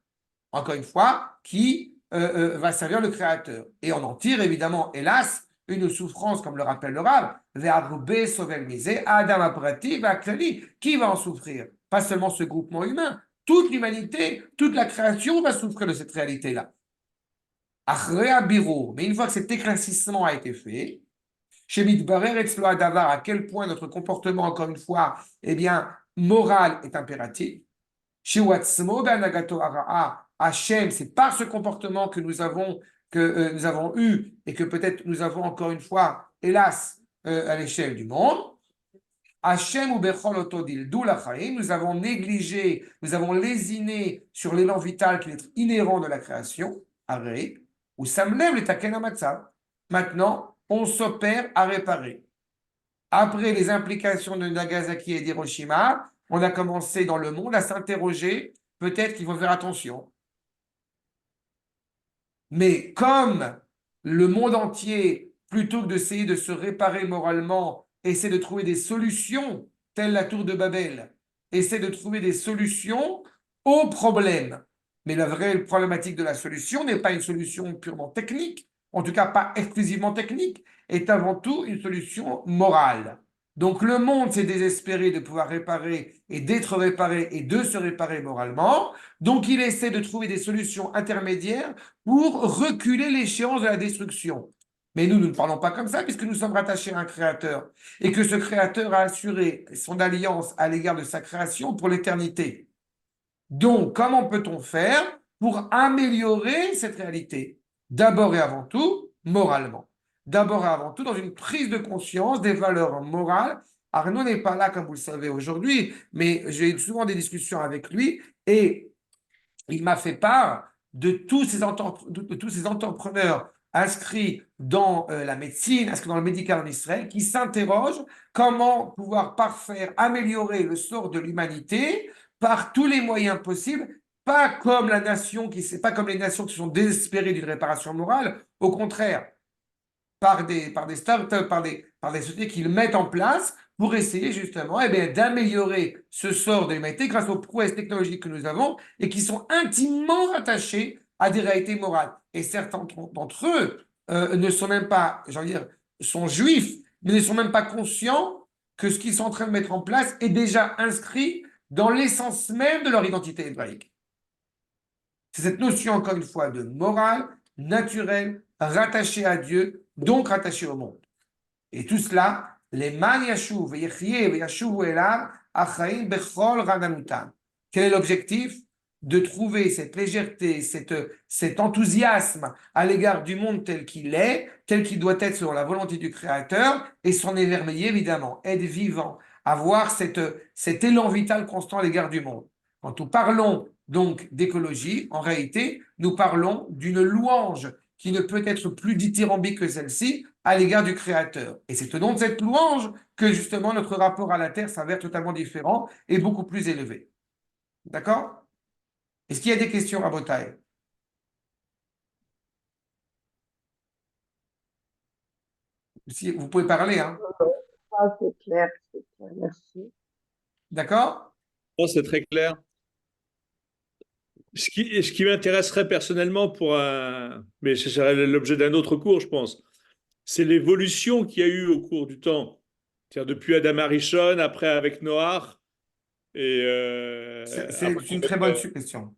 Encore une fois, qui va servir le Créateur. Et on en tire évidemment, hélas, une souffrance, comme le rappelle le Rav, qui va en souffrir? Pas seulement ce groupement humain, toute l'humanité, toute la création va souffrir de cette réalité-là. Mais une fois que cet éclaircissement a été fait, chez Mitbarer et Davar, à quel point notre comportement, encore une fois, eh bien, moral est impératif. Chez Watsmo, Nagato Ara'a, Hachem, c'est par ce comportement que nous avons eu et que peut-être nous avons encore une fois, hélas, à l'échelle du monde. Hachem ou Bechol Otodil, d'où la Chaim, nous avons négligé, nous avons lésiné sur l'élan vital qui est inhérent de la création, Aré, ou Samlev le Taken Amatsav. Maintenant, on s'opère à réparer. Après les implications de Nagasaki et d'Hiroshima, on a commencé dans le monde à s'interroger, peut-être qu'il faut faire attention. Mais comme le monde entier, plutôt que d'essayer de se réparer moralement, essaie de trouver des solutions, telle la tour de Babel, essaie de trouver des solutions aux problèmes. Mais la vraie problématique de la solution n'est pas une solution purement technique, en tout cas pas exclusivement technique, est avant tout une solution morale. Donc le monde s'est désespéré de pouvoir réparer et d'être réparé et de se réparer moralement. Donc il essaie de trouver des solutions intermédiaires pour reculer l'échéance de la destruction. Mais nous ne parlons pas comme ça puisque nous sommes rattachés à un créateur et que ce créateur a assuré son alliance à l'égard de sa création pour l'éternité. Donc, comment peut-on faire pour améliorer cette réalité? D'abord et avant tout, moralement. D'abord et avant tout, dans une prise de conscience des valeurs morales. Arnaud n'est pas là, comme vous le savez aujourd'hui, mais j'ai souvent des discussions avec lui et il m'a fait part de tous ces entrepreneurs inscrits dans la médecine, inscrits dans le médical en Israël, qui s'interrogent comment pouvoir parfaire, améliorer le sort de l'humanité par tous les moyens possibles, pas comme la nation pas comme les nations qui sont désespérées d'une réparation morale, au contraire, par des startups, par des sociétés qui le mettent en place pour essayer justement d'améliorer ce sort de l'humanité grâce aux prouesses technologiques que nous avons et qui sont intimement rattachées à des réalités morales. Et certains d'entre eux ne sont même pas, j'allais dire, sont juifs, mais ne sont même pas conscients que ce qu'ils sont en train de mettre en place est déjà inscrit dans l'essence même de leur identité hébraïque. C'est cette notion, encore une fois, de morale, naturelle, rattachée à Dieu, donc rattachée au monde. Et tout cela, les man yashuv, yechye, yashuv elav, achaim bechol radanutam. Quel est l'objectif? De trouver cette légèreté, cet enthousiasme à l'égard du monde tel qu'il est, tel qu'il doit être selon la volonté du Créateur, et s'en émerveiller évidemment, être vivant, avoir cet élan vital constant à l'égard du monde. Quand nous parlons donc d'écologie, en réalité, nous parlons d'une louange qui ne peut être plus dithyrambique que celle-ci à l'égard du Créateur. Et c'est au nom de cette louange que justement notre rapport à la Terre s'avère totalement différent et beaucoup plus élevé. D'accord? Est-ce qu'il y a des questions à Botaï? Si, vous pouvez parler, hein? Ah, c'est clair, merci. D'accord? Oh, c'est très clair. Ce qui m'intéresserait personnellement mais ce serait l'objet d'un autre cours, je pense, c'est l'évolution qu'il y a eu au cours du temps. C'est-à-dire depuis Adam Arishon, après avec Noach, et après, C'est une très bonne question.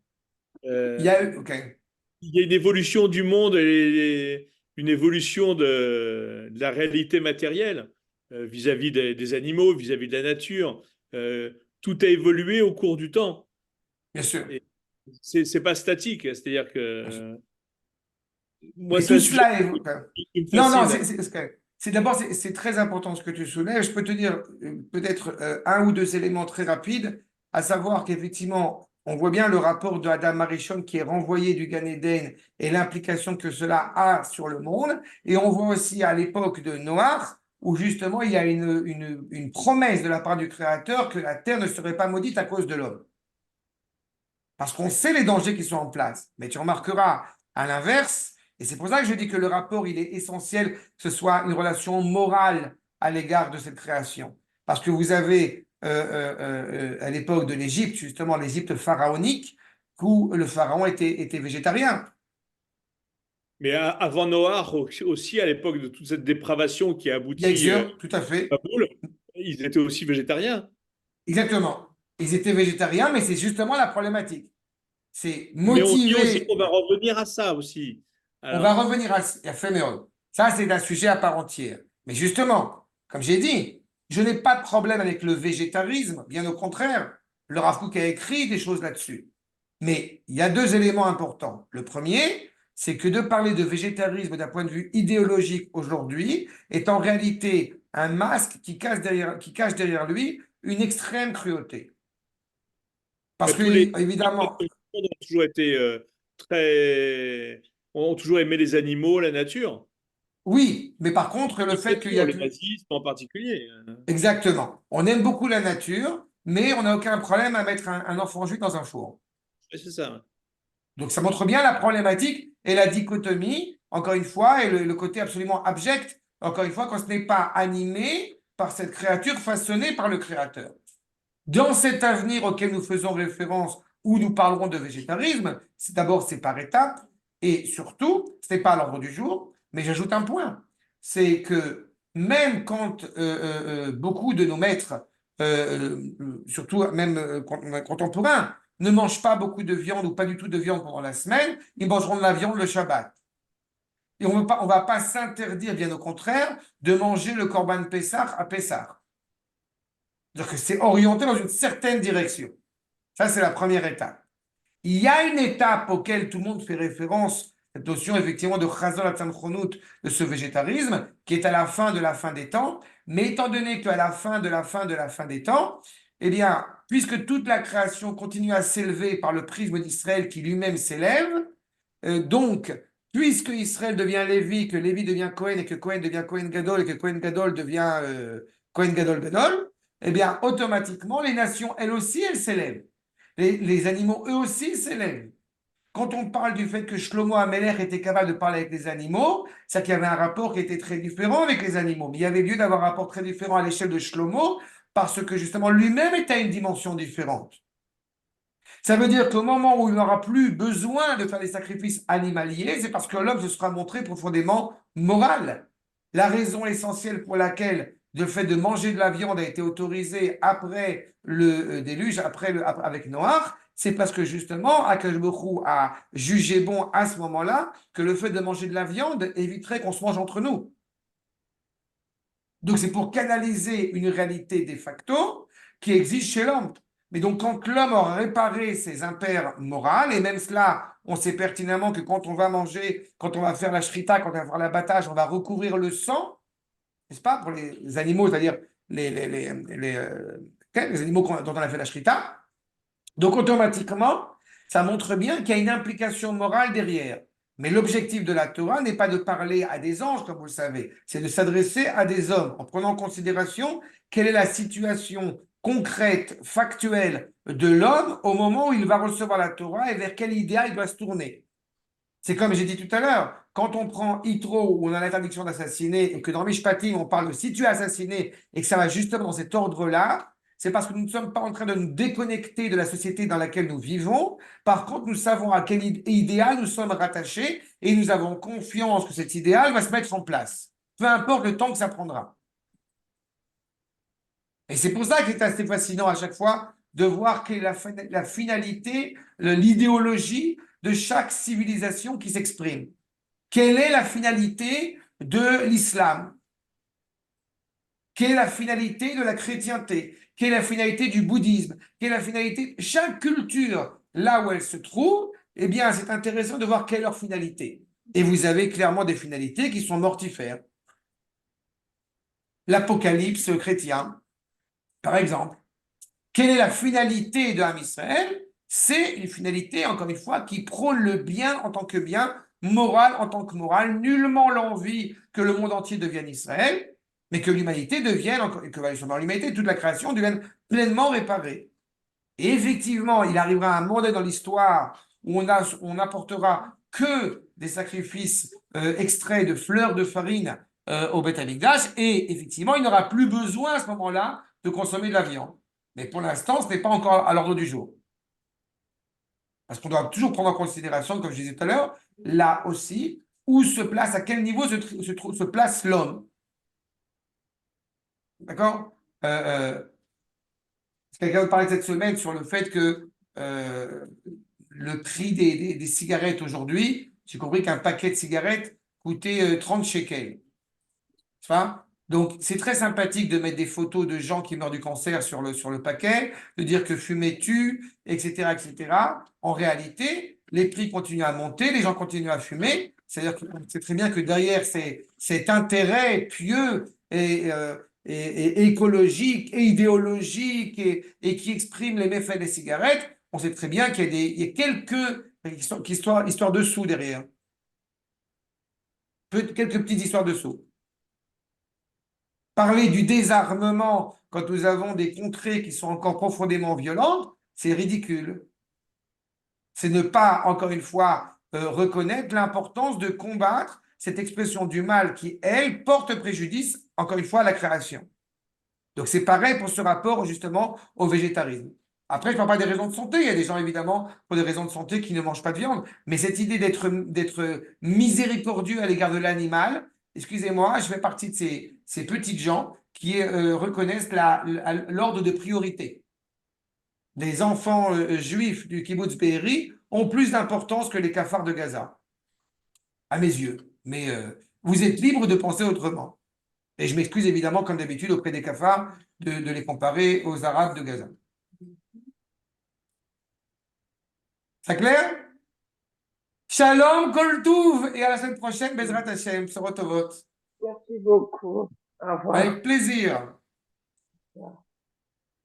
Il y euh, a eu, ok. il y a une évolution du monde et une évolution de la réalité matérielle vis-à-vis des animaux, vis-à-vis de la nature. Tout a évolué au cours du temps. Bien sûr. Et c'est pas statique, c'est-à-dire que moi, Mais c'est tout un sujet cela est. qui me Non, non, fascine. c'est d'abord, c'est très important ce que tu soulèves. Je peux te dire peut-être un ou deux éléments très rapides, à savoir qu'effectivement, on voit bien le rapport de Adam Arishon qui est renvoyé du Gan Eden et l'implication que cela a sur le monde. Et on voit aussi à l'époque de Noach, où justement il y a une promesse de la part du Créateur que la terre ne serait pas maudite à cause de l'homme. Parce qu'on sait les dangers qui sont en place. Mais tu remarqueras à l'inverse, et c'est pour ça que je dis que le rapport, il est essentiel que ce soit une relation morale à l'égard de cette création. Parce que vous avez, à l'époque de l'Égypte, justement l'Égypte pharaonique, où le pharaon était végétarien. Mais avant Noach aussi, à l'époque de toute cette dépravation qui a Bien abouti sûr, tout à à fait. Boule, ils étaient aussi végétariens. Exactement. Ils étaient végétariens, mais c'est justement la problématique. C'est Mais on dit aussi motiver. qu'on va revenir à ça aussi. On va Alors, revenir à Féméol. Ça, c'est un sujet à part entière. Mais justement, comme j'ai dit, je n'ai pas de problème avec le végétarisme, bien au contraire. Le Rav Kook a écrit des choses là-dessus. Mais il y a deux éléments importants. Le premier, c'est que de parler de végétarisme d'un point de vue idéologique aujourd'hui est en réalité un masque qui cache derrière lui une extrême cruauté. Parce mais que, tous les évidemment, ont toujours été très, ont toujours aimé les animaux, la nature. oui, mais par contre, le La fait qu'il y nature, a le plus. nazisme en particulier. Exactement. On aime beaucoup la nature, mais on n'a aucun problème à mettre un enfant juif dans un four. C'est ça. Donc ça montre bien la problématique et la dichotomie, encore une fois, et le côté absolument abject, encore une fois, quand ce n'est pas animé par cette créature façonnée par le Créateur. Dans cet avenir auquel nous faisons référence, où nous parlerons de végétarisme, c'est par étapes, et surtout, ce n'est pas à l'ordre du jour, mais j'ajoute un point, c'est que même quand beaucoup de nos maîtres, surtout même contemporains, ne mangent pas beaucoup de viande ou pas du tout de viande pendant la semaine, ils mangeront de la viande le Shabbat. Et on ne va pas s'interdire, bien au contraire, de manger le Korban Pessah à Pessah. C'est-à-dire que c'est orienté dans une certaine direction. Ça, c'est la première étape. Il y a une étape auquel tout le monde fait référence, cette notion effectivement de Chazon Atzamchonut, de ce végétarisme, qui est à la fin de la fin des temps. Mais étant donné qu'à la fin de la fin de la fin des temps, eh bien, puisque toute la création continue à s'élever par le prisme d'Israël qui lui-même s'élève, Donc, puisque Israël devient Lévi, que Lévi devient Cohen et que Cohen devient Cohen Gadol et que Cohen Gadol devient Cohen Gadol Gadol, eh bien, automatiquement, les nations, elles aussi, elles s'élèvent. Les animaux, eux aussi, s'élèvent. Quand on parle du fait que Shlomo Amelech était capable de parler avec les animaux, c'est qu'il y avait un rapport qui était très différent avec les animaux. Mais il y avait lieu d'avoir un rapport très différent à l'échelle de Shlomo parce que justement lui-même était à une dimension différente. Ça veut dire qu'au moment où il n'aura plus besoin de faire des sacrifices animaliers, c'est parce que l'homme se sera montré profondément moral. La raison essentielle pour laquelle le fait de manger de la viande a été autorisé après le déluge, avec Noach, c'est parce que justement, Akadosh Baruch Hu a jugé bon à ce moment-là que le fait de manger de la viande éviterait qu'on se mange entre nous. Donc c'est pour canaliser une réalité de facto qui existe chez l'homme. Mais donc quand l'homme aura réparé ses impairs morales, et même cela, on sait pertinemment que quand on va manger, quand on va faire la shrita, quand on va faire l'abattage, on va recouvrir le sang, n'est-ce pas, pour les animaux, c'est-à-dire les animaux dont on a fait la shrita. Donc automatiquement, ça montre bien qu'il y a une implication morale derrière. Mais l'objectif de la Torah n'est pas de parler à des anges, comme vous le savez, c'est de s'adresser à des hommes en prenant en considération quelle est la situation concrète, factuelle de l'homme au moment où il va recevoir la Torah et vers quel idéal il doit se tourner. C'est comme j'ai dit tout à l'heure, quand on prend Yitro où on a l'interdiction d'assassiner et que dans Mishpatim on parle de si tu as assassiné et que ça va justement dans cet ordre-là, c'est parce que nous ne sommes pas en train de nous déconnecter de la société dans laquelle nous vivons. Par contre, nous savons à quel idéal nous sommes rattachés et nous avons confiance que cet idéal va se mettre en place, peu importe le temps que ça prendra. Et c'est pour ça qu'il est assez fascinant à chaque fois de voir quelle est la finalité, l'idéologie de chaque civilisation qui s'exprime. Quelle est la finalité de l'islam? Quelle est la finalité de la chrétienté? Quelle est la finalité du bouddhisme? Quelle est la finalité? Chaque culture, là où elle se trouve, eh bien, c'est intéressant de voir quelle est leur finalité. Et vous avez clairement des finalités qui sont mortifères. L'Apocalypse chrétien, par exemple. Quelle est la finalité de Ham Israël? C'est une finalité, encore une fois, qui prône le bien en tant que bien, moral en tant que moral, nullement l'envie que le monde entier devienne Israël, mais que l'humanité devienne, que l'humanité, toute la création devienne pleinement réparée. Et effectivement, il arrivera un moment dans l'histoire où on n'apportera que des sacrifices extraits de fleurs de farine au Beth Amikdash, et effectivement, il n'aura plus besoin à ce moment-là de consommer de la viande. Mais pour l'instant, ce n'est pas encore à l'ordre du jour. Parce qu'on doit toujours prendre en considération, comme je disais tout à l'heure, là aussi, où se place, à quel niveau se place l'homme. D'accord quelqu'un vous parlait cette semaine sur le fait que le prix des cigarettes aujourd'hui, j'ai compris qu'un paquet de cigarettes coûtait 30 shekels. Donc, c'est très sympathique de mettre des photos de gens qui meurent du cancer sur le paquet, de dire que fumer tue, etc., etc. En réalité, les prix continuent à monter, les gens continuent à fumer. C'est-à-dire que c'est très bien que derrière cet intérêt pieux et écologique et idéologique et qui exprime les méfaits des cigarettes, on sait très bien qu'il y a quelques histoires dessous derrière. Quelques petites histoires dessous. Parler du désarmement quand nous avons des contrées qui sont encore profondément violentes, c'est ridicule. C'est ne pas, encore une fois, reconnaître l'importance de combattre cette expression du mal qui, elle, porte préjudice, encore une fois, à la création. Donc c'est pareil pour ce rapport, justement, au végétarisme. Après, je ne parle pas des raisons de santé. Il y a des gens, évidemment, pour des raisons de santé, qui ne mangent pas de viande. Mais cette idée d'être miséricordieux à l'égard de l'animal, excusez-moi, je fais partie de ces petites gens qui reconnaissent l'ordre de priorité. Les enfants juifs du kibbutz Be'eri ont plus d'importance que les cafards de Gaza, à mes yeux. Mais vous êtes libre de penser autrement. Et je m'excuse évidemment, comme d'habitude, auprès des cafards, de les comparer aux Arabes de Gaza. C'est clair? Shalom, Kol Touv, et à la semaine prochaine, Bezrat Hashem, Sorot Tovot. Merci beaucoup. Au revoir. Avec plaisir. Au revoir.